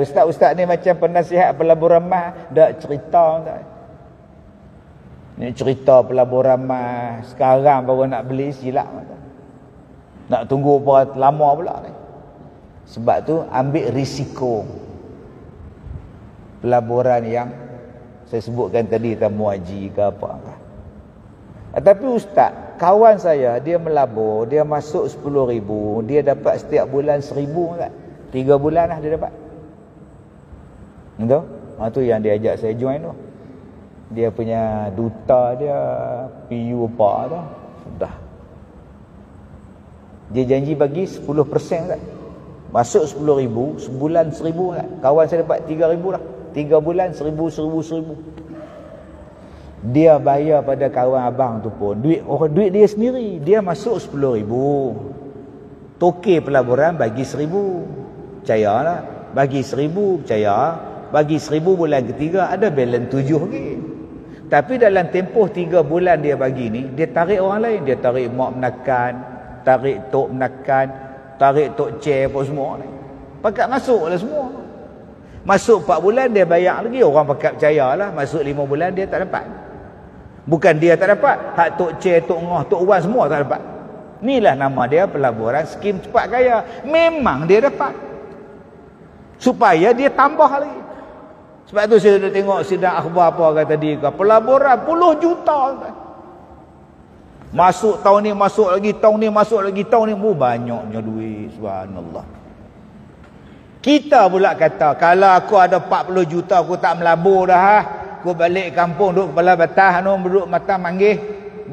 Ustaz-ustaz ni macam penasihat pelaburan emas. Tak cerita tak. Ni cerita pelaburan emas. Sekarang baru nak beli, silap. Nak tunggu berapa lama pula ni. Sebab tu ambil risiko. Pelaburan yang saya sebutkan tadi, tamu haji ke apa. Tapi ustaz, kawan saya dia melabur, dia masuk 10,000, dia dapat setiap bulan 1,000 tak? 3 bulan lah dia dapat. Betul? Tu yang dia ajak saya join tu. Dia punya duta dia PU apa tu. Sudah. Dia janji bagi 10% tak? Masuk 10,000, sebulan 1,000 tak? Kawan saya dapat 3,000 lah. 3 bulan 1,000. Dia bayar pada kawan abang tu pun duit dia sendiri. Dia masuk 10,000. Toke pelaburan bagi 1,000. Percayalah. Bagi 1,000 percaya. Bagi 1,000 bulan ketiga ada balance 7 lagi. Tapi dalam tempoh 3 bulan dia bagi ni, dia tarik orang lain. Dia tarik mak menakan, tarik tok menakan, tarik tok chair apa semua ni. Pakat masuk lah semua. Masuk 4 bulan dia bayar lagi. Orang pakat percayalah. Masuk 5 bulan dia tak dapat. Bukan dia tak dapat, hak tok chair, tok ngah, tok wan semua tak dapat. Inilah nama dia pelaburan skim cepat kaya. Memang dia dapat. Supaya dia tambah lagi. Sebab tu saya dah tengok sidang akhbar apa kata tadi, pelaburan puluh juta. Masuk tahun ni, masuk lagi tahun ni, masuk lagi tahun ni, banyaknya duit, subhanallah. Kita pula kata, kalau aku ada 40 juta aku tak melabur dah. Aku balik kampung duduk kepala batah duduk mata manggih,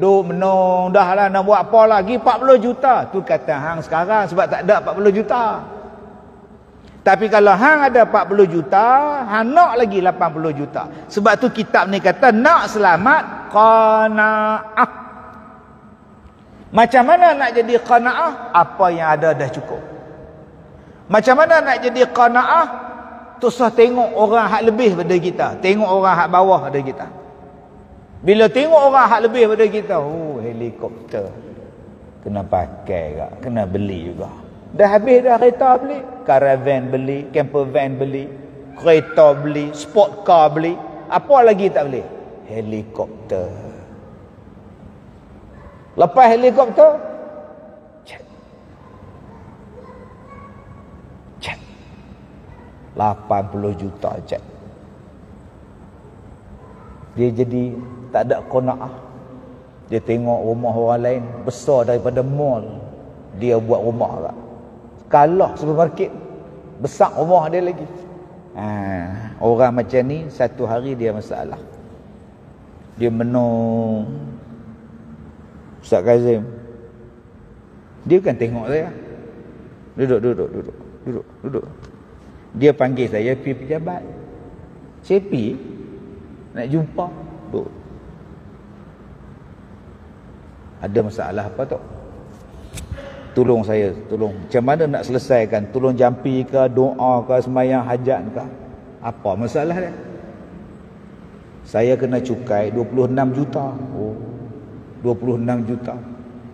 duduk menung dah lah, nak buat apa lagi 40 juta. Tu kata hang sekarang sebab tak ada 40 juta. Tapi kalau hang ada 40 juta, hang nak lagi 80 juta. Sebab tu kitab ni kata nak selamat qanaah. Macam mana nak jadi qanaah? Apa yang ada dah cukup. Macam mana nak jadi qanaah? Tak usah tengok orang hak lebih pada kita. Tengok orang hak bawah pada kita. Bila tengok orang hak lebih pada kita, helikopter. Kena pakai juga, kena beli juga. Dah habis dah kereta beli, caravan beli, camper van beli, kereta beli, sport car beli. Apa lagi tak beli? Helikopter. Lepas helikopter, jet. 80 juta jet. Dia jadi tak ada qanaah. Dia tengok rumah orang lain besar daripada mall, dia buat rumah tak kalah supermarket, besar rumah dia lagi. Orang macam ni satu hari dia masalah. Dia menung. Ustaz Kazim, dia kan tengok saya. Duduk. Dia panggil saya pergi pejabat. Saya pergi nak jumpa. Duduk. Ada masalah apa tu? Tolong saya, tolong. Macam mana nak selesaikan? Tolong jampi ke, doa ke, sembahyang hajat ke? Apa masalah dia? Saya kena cukai 26 juta. Oh, 26 juta.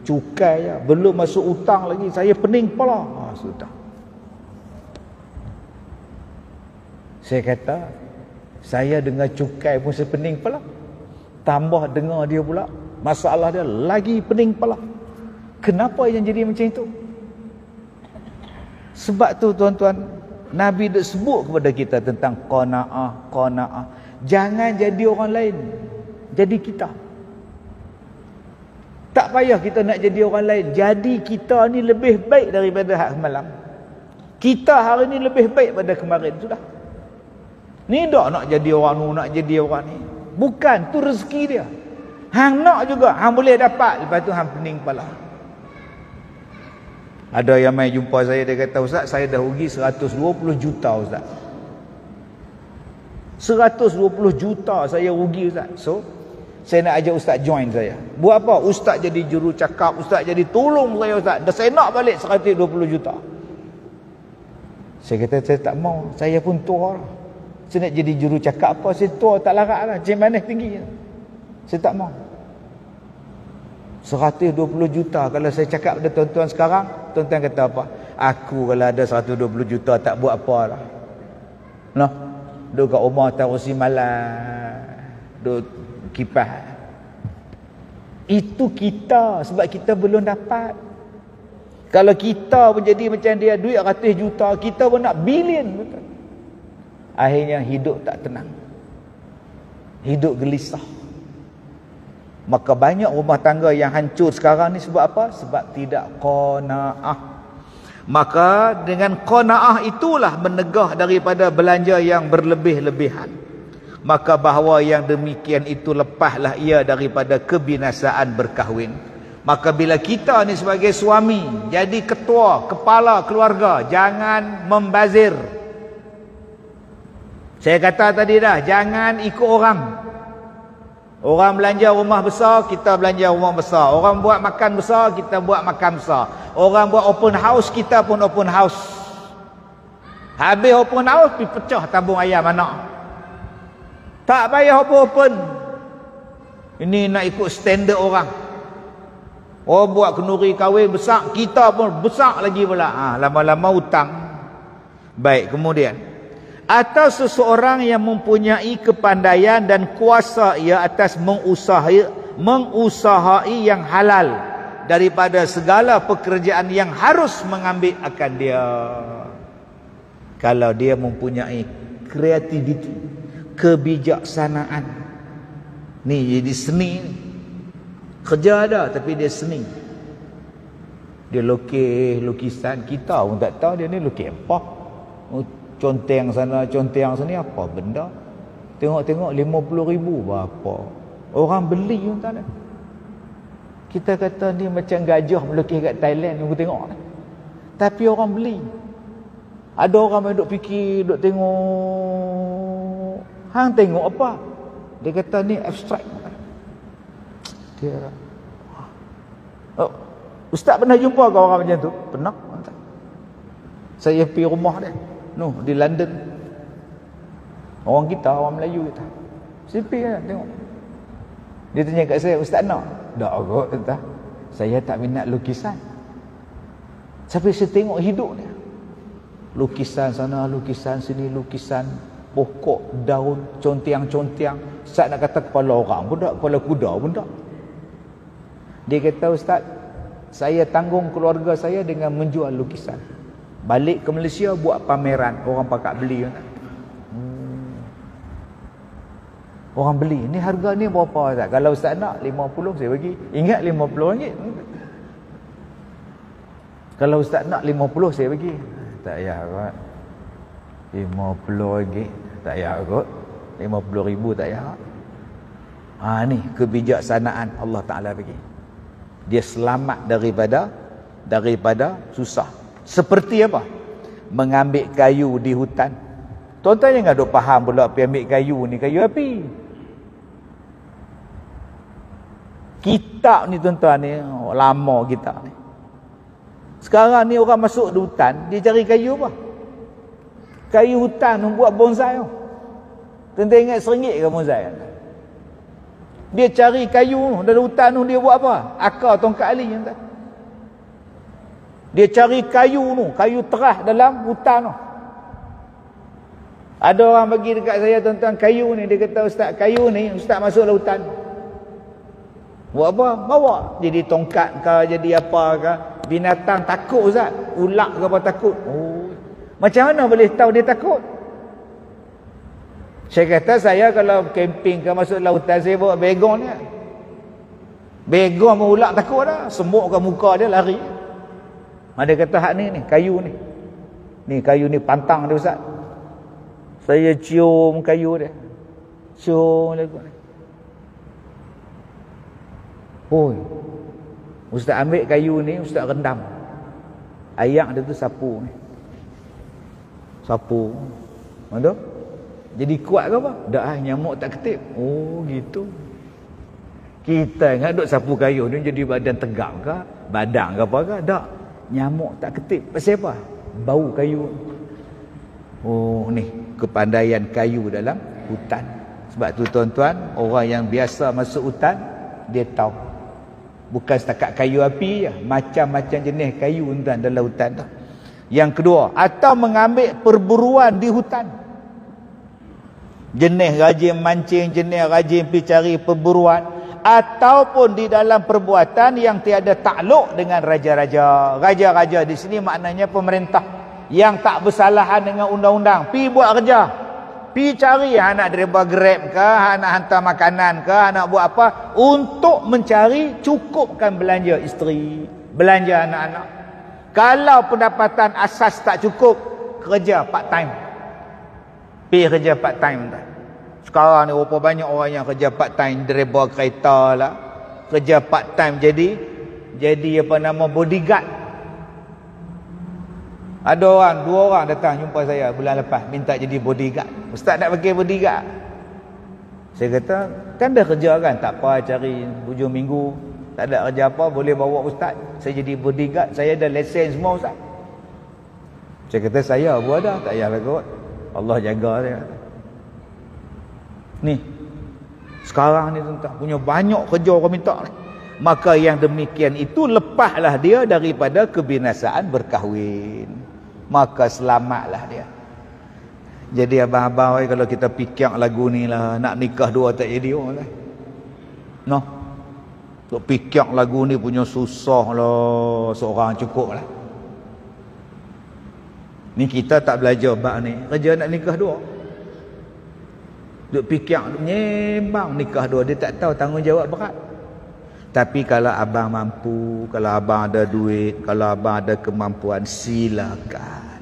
Cukai ya, belum masuk hutang lagi. Saya pening kepala. Sudah. Saya kata, saya dengar cukai pun saya pening kepala. Tambah dengar dia pula, masalah dia lagi pening kepala. Kenapa yang jadi macam itu? Sebab tu tuan-tuan, Nabi dah sebut kepada kita tentang qanaah. Jangan jadi orang lain, jadi kita. Tak payah kita nak jadi orang lain. Jadi kita ni lebih baik daripada hak semalam. Kita hari ni lebih baik pada kemarin. Sudah. Ni tak nak jadi orang nu, nak jadi orang ni. Bukan, tu rezeki dia. Hang nak juga, hang boleh dapat. Lepas tu hang pening kepala. Ada yang mai jumpa saya, dia kata, Ustaz, saya dah rugi 120 juta Ustaz. 120 juta saya rugi Ustaz. So, saya nak ajak Ustaz join saya. Buat apa? Ustaz jadi juru cakap, Ustaz jadi tolong saya Ustaz. Dah saya nak balik 120 juta. Saya kata, saya tak mau. Saya pun tua lah. Saya nak jadi juru cakap apa? Saya tua, tak larat lah. Cik manis tinggi. Saya tak mau. 120 juta. Kalau saya cakap pada tuan-tuan sekarang, tuan-tuan kata apa? Aku kalau ada 120 juta tak buat apa lah. Noh, duduk kat rumah tarusi malam, duduk kipas. Itu kita, sebab kita belum dapat. Kalau kita pun jadi macam dia, duit 100 juta, kita pun nak bilion. Betul? Akhirnya hidup tak tenang, hidup gelisah. Maka banyak rumah tangga yang hancur sekarang ni sebab apa? Sebab tidak qanaah. Maka dengan qanaah itulah menegah daripada belanja yang berlebih-lebihan. Maka bahawa yang demikian itu lepaslah ia daripada kebinasaan berkahwin. Maka bila kita ni sebagai suami jadi ketua, kepala keluarga, jangan membazir. Saya kata tadi dah, jangan ikut orang. Orang belanja rumah besar, kita belanja rumah besar. Orang buat makan besar, kita buat makan besar. Orang buat open house, kita pun open house. Habis open house, pergi pecah tabung ayam anak. Tak payah open. Ini nak ikut standard orang. Orang buat kenduri kahwin besar, kita pun besar lagi pula. Lama-lama hutang. Baik, kemudian. Atau seseorang yang mempunyai kepandaian dan kuasa ia atas mengusahai yang halal daripada segala pekerjaan yang harus mengambil akan dia. Kalau dia mempunyai kreativiti, kebijaksanaan, ni jadi seni. Kerja ada tapi dia seni. Dia lukis lukisan, kita pun tak tahu dia ni lukis apa. Conteng sana, conteng sini, apa benda? Tengok-tengok 50,000 berapa? Orang beli pun tak ada. Kita kata ni macam gajah melukis kat Thailand, aku tengok. Tapi orang beli. Ada orang yang duk fikir, duk tengok. Hang tengok apa? Dia kata ni abstrak. Dia Ustaz pernah jumpa ke orang macam tu? Pernah. Saya pergi rumah dia. Di London. Orang kita, orang Melayu kita. Sipi kan tengok. Dia tanya kat saya, Ustaz nak? Tak kot, entah. Saya tak minat lukisan. Tapi saya tengok hidup dia. Lukisan sana, lukisan sini, lukisan pokok, daun, contiang-contiang. Ustaz nak kata kepala orang pun tak, kepala kuda pun tak. Dia kata, Ustaz, saya tanggung keluarga saya dengan menjual lukisan. Balik ke Malaysia buat pameran, orang pakak beli. Orang beli, ni harga ni berapa Ustaz? Kalau Ustaz nak 50 saya bagi. Ingat RM50. Kalau Ustaz nak 50 saya bagi. Tak payah kot. RM50 tak payah kot. 50,000 tak payah. Ni kebijaksanaan Allah Ta'ala bagi. Dia selamat daripada susah. Seperti apa? Mengambil kayu di hutan. Tuan-tuan jangan duk faham pula pergi ambil kayu ni, kayu api. Kitab ni tuan-tuan ni, lama kitab ni. Sekarang ni orang masuk di hutan, dia cari kayu apa? Kayu hutan buat bonsai. Tuan-tuan ingat RM1 ke bonsai? Dia cari kayu dari hutan tu, dia buat apa? Akar tongkat ali. Dia cari kayu tu, kayu terah dalam hutan tu. Ada orang bagi dekat saya, tuan-tuan, kayu ni. Dia kata, Ustaz, kayu ni Ustaz masuk dalam hutan. Buat apa? Bawa. Jadi tongkat ke, jadi apa ke. Binatang takut Ustaz. Ulak ke apa takut. Macam mana boleh tahu dia takut? Saya kata, saya kalau camping ke masuk dalam hutan, saya bawa begon ni. Begon pun ulak takut dah. Semuk ke muka dia lari. Dia kata, hak ni, kayu ni. Ni kayu ni pantang dia Ustaz. Saya cium kayu dia. Cium lagu ni. Ustaz ambil kayu ni, Ustaz rendam. Ayak dia tu sapu ni. Sapu. Mana? Jadi kuat ke apa? Dah nyamuk tak ketip. Gitu. Kita ingat duk sapu kayu ni jadi badan tegak ke? Badan ke apa ke? Tak. Nyamuk tak ketip. Pasal apa? Bau kayu. Ni kepandaian kayu dalam hutan. Sebab tu tuan-tuan, orang yang biasa masuk hutan, dia tahu. Bukan setakat kayu api je, macam-macam jenis kayu tuan dalam hutan tu. Yang kedua, atau mengambil perburuan di hutan. Jenis rajin mancing, jenis rajin pergi cari perburuan, ataupun di dalam perbuatan yang tiada takluk dengan raja-raja. Raja-raja di sini maknanya pemerintah yang tak bersalahan dengan undang-undang. Pi buat kerja. Pi cari nak driver Grab ke, nak hantar makanan ke, nak buat apa untuk mencari cukupkan belanja isteri, belanja anak-anak. Kalau pendapatan asas tak cukup, kerja part time. Pi kerja part time. Sekarang ni berapa banyak orang yang kerja part time, driver kereta lah, kerja part time jadi apa nama bodyguard. Ada orang, 2 orang datang jumpa saya bulan lepas minta jadi bodyguard. Ustaz nak pakai bodyguard. Saya kata, kan dah kerja kan, tak apa cari hujung minggu, tak ada kerja apa, boleh bawa Ustaz. Saya jadi bodyguard, saya ada lesen semua Ustaz. Saya kata, saya buat dah, tak payahlah kot. Allah jaga saya. Ni, sekarang ni tuan-tuan, punya banyak kerja orang minta ni. Maka yang demikian itu lepaslah dia daripada kebinasaan berkahwin. Maka selamatlah dia. Jadi abang-abang kalau kita fikir lagu ni lah, nak nikah 2 tak jadi orang lah. No. Untuk fikir lagu ni punya susah lah, seorang cukup lah. Ni kita tak belajar bab ni, kerja nak nikah 2. Duk fikir, nyembang nikah 2, dia tak tahu tanggungjawab berat. Tapi kalau abang mampu, kalau abang ada duit, kalau abang ada kemampuan, silakan.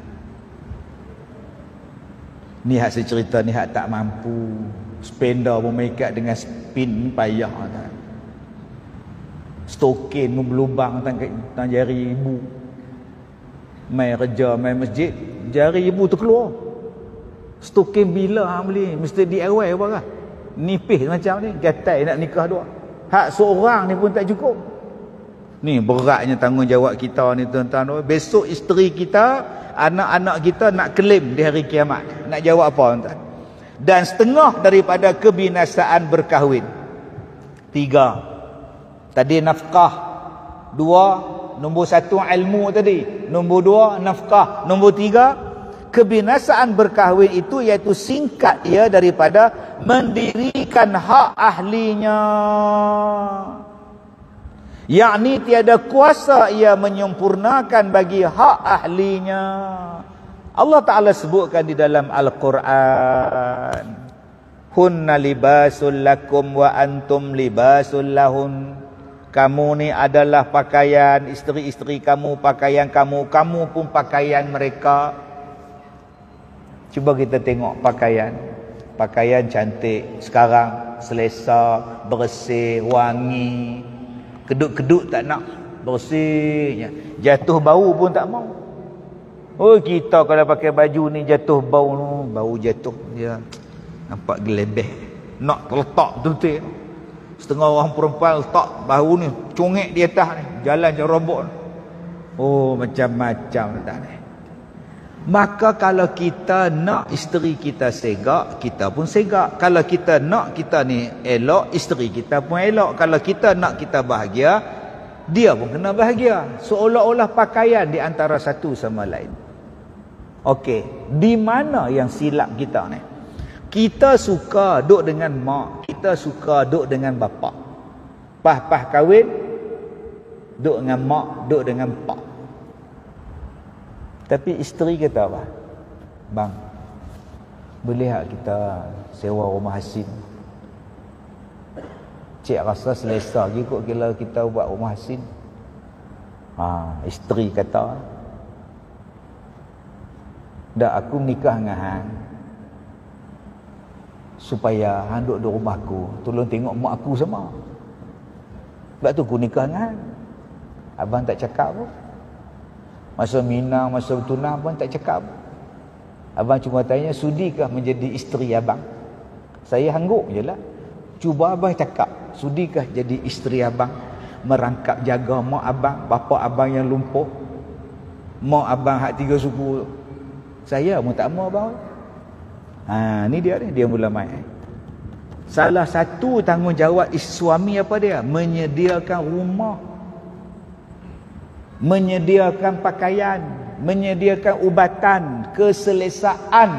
Ni hak saya cerita, ni hak tak mampu. Spender pun mengikat dengan spin payah. Stokin pun berlubang tang jari ibu. Main kerja, main masjid, jari ibu tu keluar. Stokin bila hang beli? Mesti DIY apa kah? Nipis macam ni, gatai nak nikah 2. Hak seorang ni pun tak cukup. Ni beratnya tanggungjawab kita ni tuan-tuan. Besok isteri kita, anak-anak kita nak klaim di hari kiamat. Nak jawab apa tuan-tuan? Dan setengah daripada kebinasaan berkahwin. 3. Tadi nafkah. Nombor 1 ilmu tadi. Nombor 2 nafkah. Nombor 3 kebinasaan berkahwin itu iaitu singkat ia daripada mendirikan hak ahlinya. Yakni tiada kuasa ia menyempurnakan bagi hak ahlinya. Allah Ta'ala sebutkan di dalam Al-Quran, hunna libasul lakum wa antum libasul lahun. Kamu ni adalah pakaian isteri-isteri kamu, pakaian kamu, kamu pun pakaian mereka. Cuba kita tengok pakaian cantik sekarang, selesa, bersih, wangi. Kedut-kedut tak nak, bersihnya. Jatuh bau pun tak mau. Oh, kita kalau pakai baju ni jatuh bau, bau jatuh dia nampak gelebeh, nak terletak betul-betul. Setengah orang perempuan letak bau ni congek di atas ni, jalan macam robot ni. Oh, macam-macam letak ni. Maka kalau kita nak isteri kita segak, kita pun segak. Kalau kita nak kita ni elok, isteri kita pun elok. Kalau kita nak kita bahagia, dia pun kena bahagia. Seolah-olah pakaian di antara satu sama lain. Okey, di mana yang silap kita ni? Kita suka duduk dengan mak, kita suka duduk dengan bapa. Pah kahwin, duduk dengan mak, duduk dengan pak. Tapi isteri kata apa? Bang, boleh tak kita sewa rumah hasin? Cik rasa selesa lagi kot kalau kita buat rumah hasin. Isteri kata, dah aku nikah dengan hang supaya hang duduk di rumah aku, tolong tengok mak aku sama. Sebab tu aku nikah dengan hang. Abang tak cakap pun. Masa minang, masa bertunang pun tak cakap pun. Abang cuma tanya, sudikah menjadi isteri abang? Saya hangguk je lah. Cuba abang cakap, sudikah jadi isteri abang? Merangkap jaga mak abang, bapa abang yang lumpuh, mak abang hak 3 suku. Saya pun tak mau abang. Ni dia mula main. Salah satu tanggungjawab suami apa dia? Menyediakan rumah, menyediakan pakaian, menyediakan ubatan, keselesaan.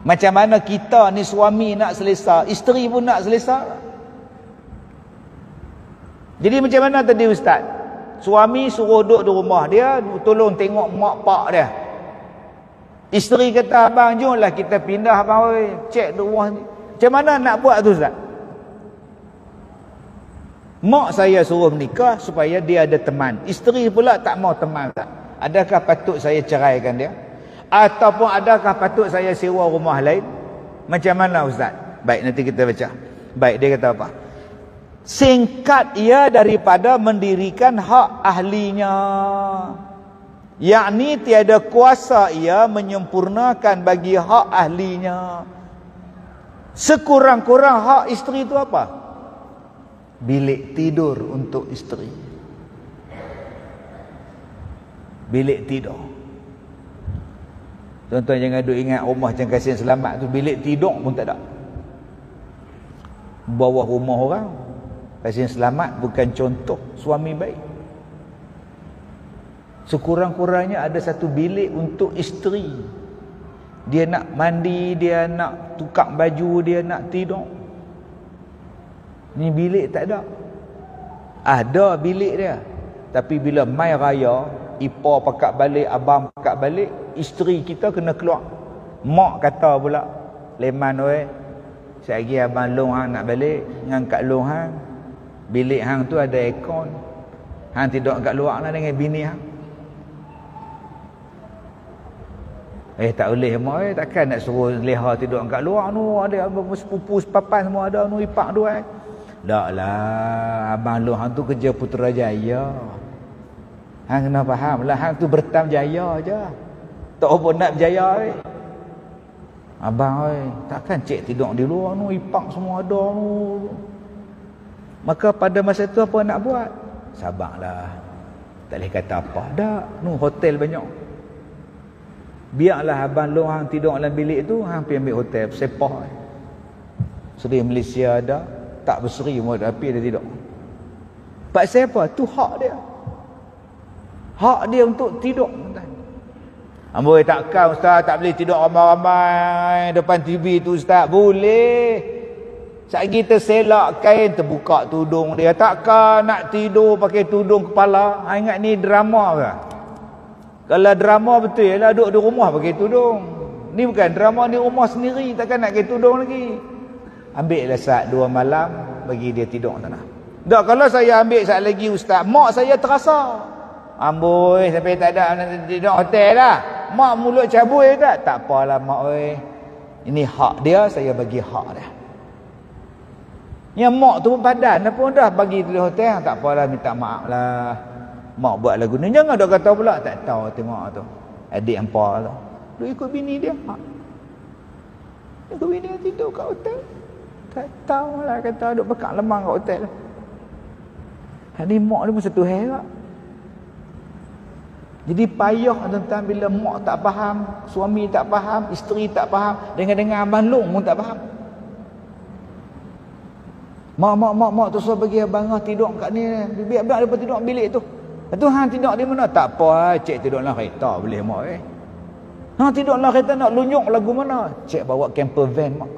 Macam mana kita ni suami nak selesa, isteri pun nak selesa. Jadi macam mana tadi ustaz? Suami suruh duduk di rumah dia, tolong tengok mak pak dia. Isteri kata, abang jomlah kita pindah abang, cek di rumah ni. Macam mana nak buat tu ustaz? Mak saya suruh menikah supaya dia ada teman. Isteri pula tak mau teman ustaz. Adakah patut saya ceraikan dia? Ataupun adakah patut saya sewa rumah lain? Macam mana ustaz? Baik, nanti kita baca. Baik, dia kata apa? Singkat ia daripada mendirikan hak ahlinya, yakni tiada kuasa ia menyempurnakan bagi hak ahlinya. Sekurang-kurang hak isteri itu apa? Bilik tidur untuk isteri, bilik tidur. Tuan-tuan jangan duk ingat rumah macam Kasihan Selamat tu bilik tidur pun tak ada. Bawah rumah orang. Kasihan Selamat bukan contoh suami baik. Sekurang-kurangnya ada satu bilik untuk isteri. Dia nak mandi, dia nak tukar baju, dia nak tidur. Ni bilik tak ada. Ada bilik dia. Tapi bila mai raya, ipar pakak balik, abang pakak balik, isteri kita kena keluar. Mak kata pula, Leman oi, sekejap abang long hang nak balik, ngangkat long hang. Bilik hang tu ada aircon. Hang tidur kat luar lah dengan bini hang. Tak boleh mak, takkan nak suruh leha tidur kat luar tu. Ada sepupu sepapan semua ada nu ipak tu. Tak lah, abang long hang tu kerja Putrajaya. Hang kena faham lah, hang tu bertam jaya je. Tak apa nak berjaya. Abang takkan cik tidur di luar tu, ipak semua ada tu. Maka pada masa tu apa nak buat? Sabarlah. Tak boleh kata apa. Tak. Hotel banyak. Biarlah abang long hang tidur dalam bilik tu, hang pergi ambil hotel Sepah. Seri Malaysia ada, tak berseri tapi dia tidur. Pasal apa? Tu hak dia. Hak dia untuk tidur. Amboi takkan ustaz tak boleh tidur ramai-ramai depan TV tu ustaz. Boleh. Saat kita selak kain terbuka tudung dia. Takkan nak tidur pakai tudung kepala. Ingat ni drama ke? Kalau drama betul ialah duduk di rumah pakai tudung. Ni bukan drama, ni rumah sendiri, takkan nak pakai tudung lagi. Ambil lah saat 2 malam bagi dia tidur sana. Tak, kalau saya ambil saat lagi ustaz, mak saya terasa. Amboi sampai tak ada nak tidur hotel lah. Mak mulut cabui tak? Tak apalah mak oi. Ini hak dia, saya bagi hak dia. Yang mak tu pun padan pun dah bagi di hotel, tak apalah minta maaf lah. Mak buat lagu ni. Jangan dah kata pula tak tahu tengok tu. Adik hangpa tu. Lu ikut bini dia. Ikut bini dia tidur kat hotel. Tak tahu lah kata duduk pekat lemang kat hotel. Ni mak dia pun satu hal tak. Jadi payah tentang bila mak tak faham, suami tak faham, isteri tak faham, dengan abang long pun tak faham. Mak tu suruh bagi abang tidur kat ni. Biar dia tidur bilik tu. Tu hang tidur di mana? Tak apa, cik tidur dalam kereta boleh mak Hang tidur dalam kereta nak lunyuk lagu mana? Cik bawa camper van mak.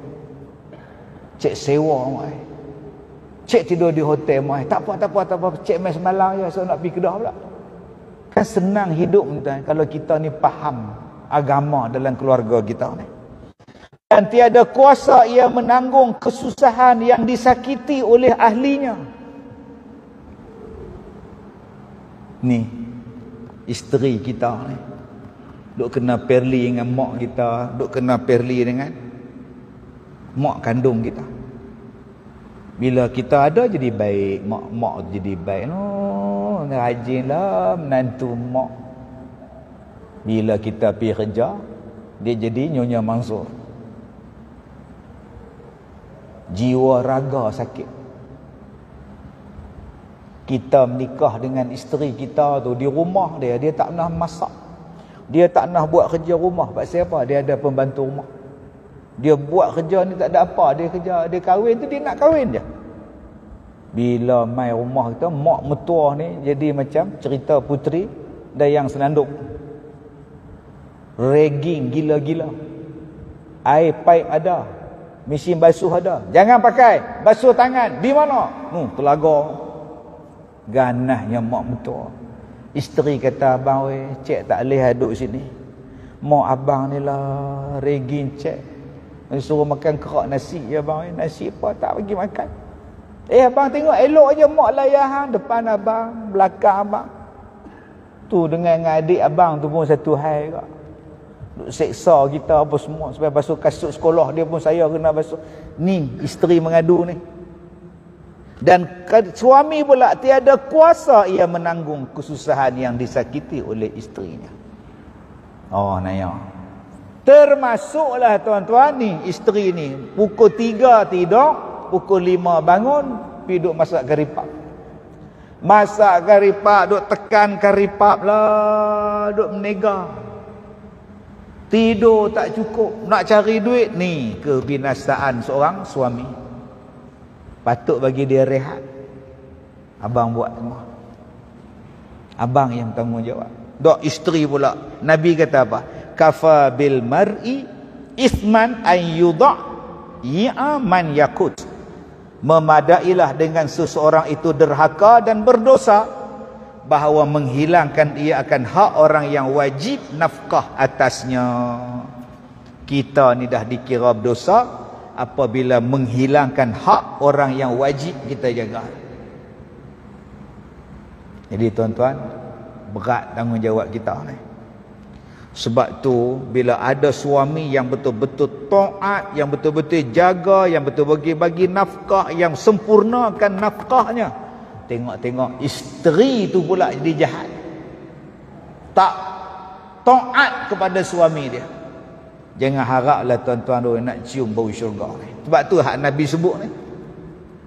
Cik sewa mak. Cik tidur di hotel mak. Tak apa. Cik main semalam je, so nak pergi Kedah pula. Kan senang hidup tuan kalau kita ni faham agama dalam keluarga kita ni. Dan tiada kuasa ia menanggung kesusahan yang disakiti oleh ahlinya. Ni isteri kita ni duk kena perli dengan mak kita, duk kena perli dengan mak kandung kita. Bila kita ada jadi baik, mak jadi baik. Rajinlah menantu mak. Bila kita pergi kerja, dia jadi Nyonya Mansur. Jiwa raga sakit. Kita menikah dengan isteri kita tu di rumah dia tak pernah masak. Dia tak pernah buat kerja rumah. Pasal apa? Dia ada pembantu rumah. Dia buat kerja ni tak ada apa. Dia kerja, dia kahwin tu dia nak kahwin je. Bila mai rumah kita, mak mertua ni jadi macam cerita Puteri Dayang Senandung. Ragging gila-gila. Air pipe ada. Mesin basuh ada. Jangan pakai. Basuh tangan. Di mana? Telaga. Ganahnya mak mertua. Isteri kata, abang weh, cik tak boleh duduk sini. Mak abang ni lah ragging cik. Suruh makan kerak nasi ya abang. Nasi apa tak bagi makan. Abang tengok elok aja mak layahan depan abang, belakang abang. Tu dengan adik abang tu pun satu hal juga. Duk seksa kita apa semua sampai basuh kasut sekolah dia pun saya kena basuh. Ni isteri mengadu ni. Dan suami pula tiada kuasa ia menanggung kesusahan yang disakiti oleh isterinya. Oh naya. Termasuklah tuan-tuan ni isteri ni pukul 3 tidur, pukul 5 bangun, pergi duk masak karipap. Masak karipap, duk tekan karipap lah, duk menega. Tidur tak cukup, nak cari duit. Ni kebinasaan seorang suami. Patut bagi dia rehat. Abang buat semua. Abang yang tanggungjawab. Dok isteri pula. Nabi kata apa? Kafa bil mar'i isman an yudha' ya man yakut. Memadailah dengan seseorang itu derhaka dan berdosa bahawa menghilangkan ia akan hak orang yang wajib nafkah atasnya. Kita ni dah dikira berdosa apabila menghilangkan hak orang yang wajib kita jaga. Jadi tuan-tuan, berat tanggungjawab kita ni. Sebab tu bila ada suami yang betul-betul taat, yang betul-betul jaga, yang betul-betul bagi nafkah, yang sempurnakan nafkahnya, tengok-tengok isteri tu pula jadi jahat. Tak taat kepada suami dia. Jangan haraplah tuan-tuan nak cium bau syurga ni. Sebab tu hak Nabi sebut ni.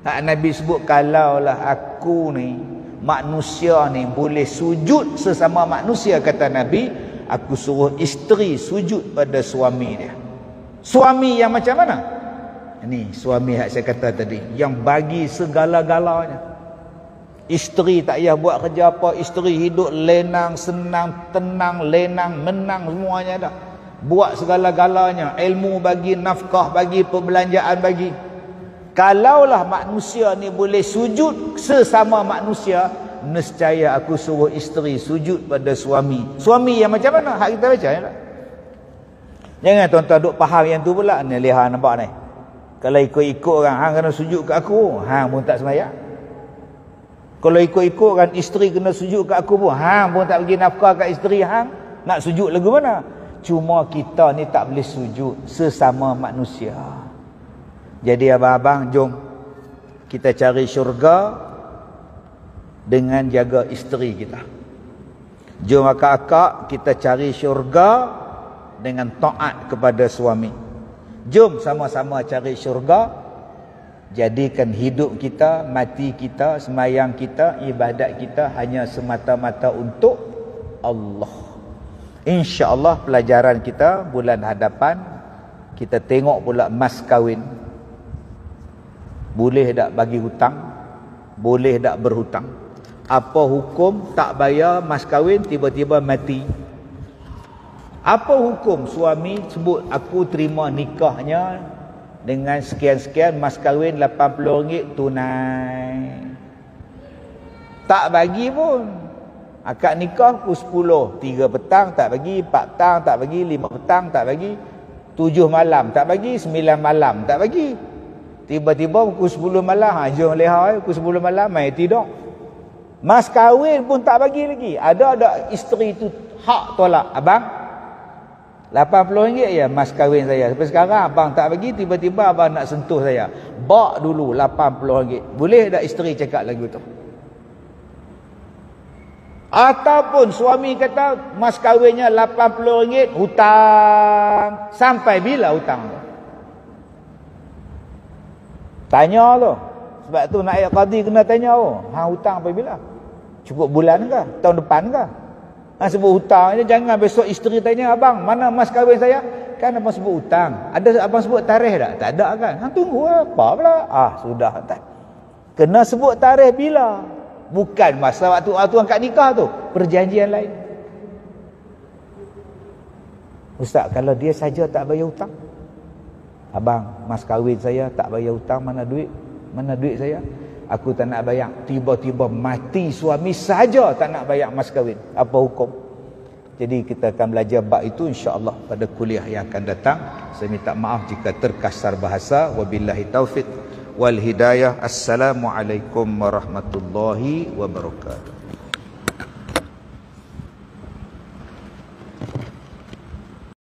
Hak Nabi sebut kalaulah aku ni manusia ni boleh sujud sesama manusia, kata Nabi, aku suruh isteri sujud pada suami dia. Suami yang macam mana? Ini suami yang saya kata tadi, yang bagi segala-galanya. Isteri tak payah buat kerja apa, isteri hidup lenang, senang, tenang, lenang, menang semuanya dah. Buat segala-galanya, ilmu bagi, nafkah bagi, perbelanjaan bagi. Kalaulah manusia ni boleh sujud sesama manusia, nescaya aku suruh isteri sujud pada suami. Suami yang macam mana? Hak kita baca ya tak? Jangan tuan-tuan duk faham yang tu pula. Ni lihat nampak ni. Kalau ikut-ikut orang, hang kena sujud kat aku, hang pun tak sembahyang. Kalau ikut-ikut kan isteri kena sujud kat aku pun, hang pun tak bagi nafkah kat isteri hang, nak sujud lagu mana? Cuma kita ni tak boleh sujud sesama manusia. Jadi abang-abang, jom kita cari syurga dengan jaga isteri kita. Jom akak-akak kita cari syurga dengan taat kepada suami. Jom sama-sama cari syurga. Jadikan hidup kita, mati kita, semayang kita, ibadat kita hanya semata-mata untuk Allah. InsyaAllah pelajaran kita bulan hadapan, kita tengok pula mas kahwin. Boleh tak bagi hutang? Boleh tak berhutang? Apa hukum tak bayar mas kahwin tiba-tiba mati? Apa hukum suami sebut aku terima nikahnya dengan sekian-sekian, mas kahwin RM80 tunai, tak bagi pun, akad nikah pukul 10, 3 petang tak bagi, 4 petang tak bagi, 5 petang tak bagi, 7 malam tak bagi, 9 malam tak bagi. Tiba-tiba pukul 10 malam, jom leha pukul 10 malam mai tidur. Mas kahwin pun tak bagi lagi. Ada isteri tu hak tolak, abang RM80 ya mas kahwin saya. Sampai sekarang abang tak bagi, tiba-tiba abang nak sentuh saya. Bak dulu RM80. Boleh tak isteri cakap lagu tu? Ataupun suami kata mas kahwinnya RM80, hutang. Sampai bila hutang tu? Tanya tu. Sebab tu nak ayat qadi kena tanya tu. Hutang sampai bila? Cukup bulan ke? Tahun depan ke? Sebut hutang, jangan besok isteri tanya, abang mana mas kahwin saya? Kan abang sebut hutang. Ada abang sebut tarikh tak? Tak ada kan? Tunggu apa pula? Sudah tak. Kena sebut tarikh bila? Bukan masa waktu angkat nikah tu, perjanjian lain. Ustaz, kalau dia saja tak bayar hutang, abang mas kahwin saya tak bayar hutang, mana duit? Mana duit saya? Aku tak nak bayar. Tiba-tiba mati suami saja tak nak bayar mas kahwin. Apa hukum? Jadi kita akan belajar bab itu insya-Allah pada kuliah yang akan datang. Saya minta maaf jika terkasar bahasa. Wabillahi taufik wal hidayah. Assalamualaikum warahmatullahi wabarakatuh.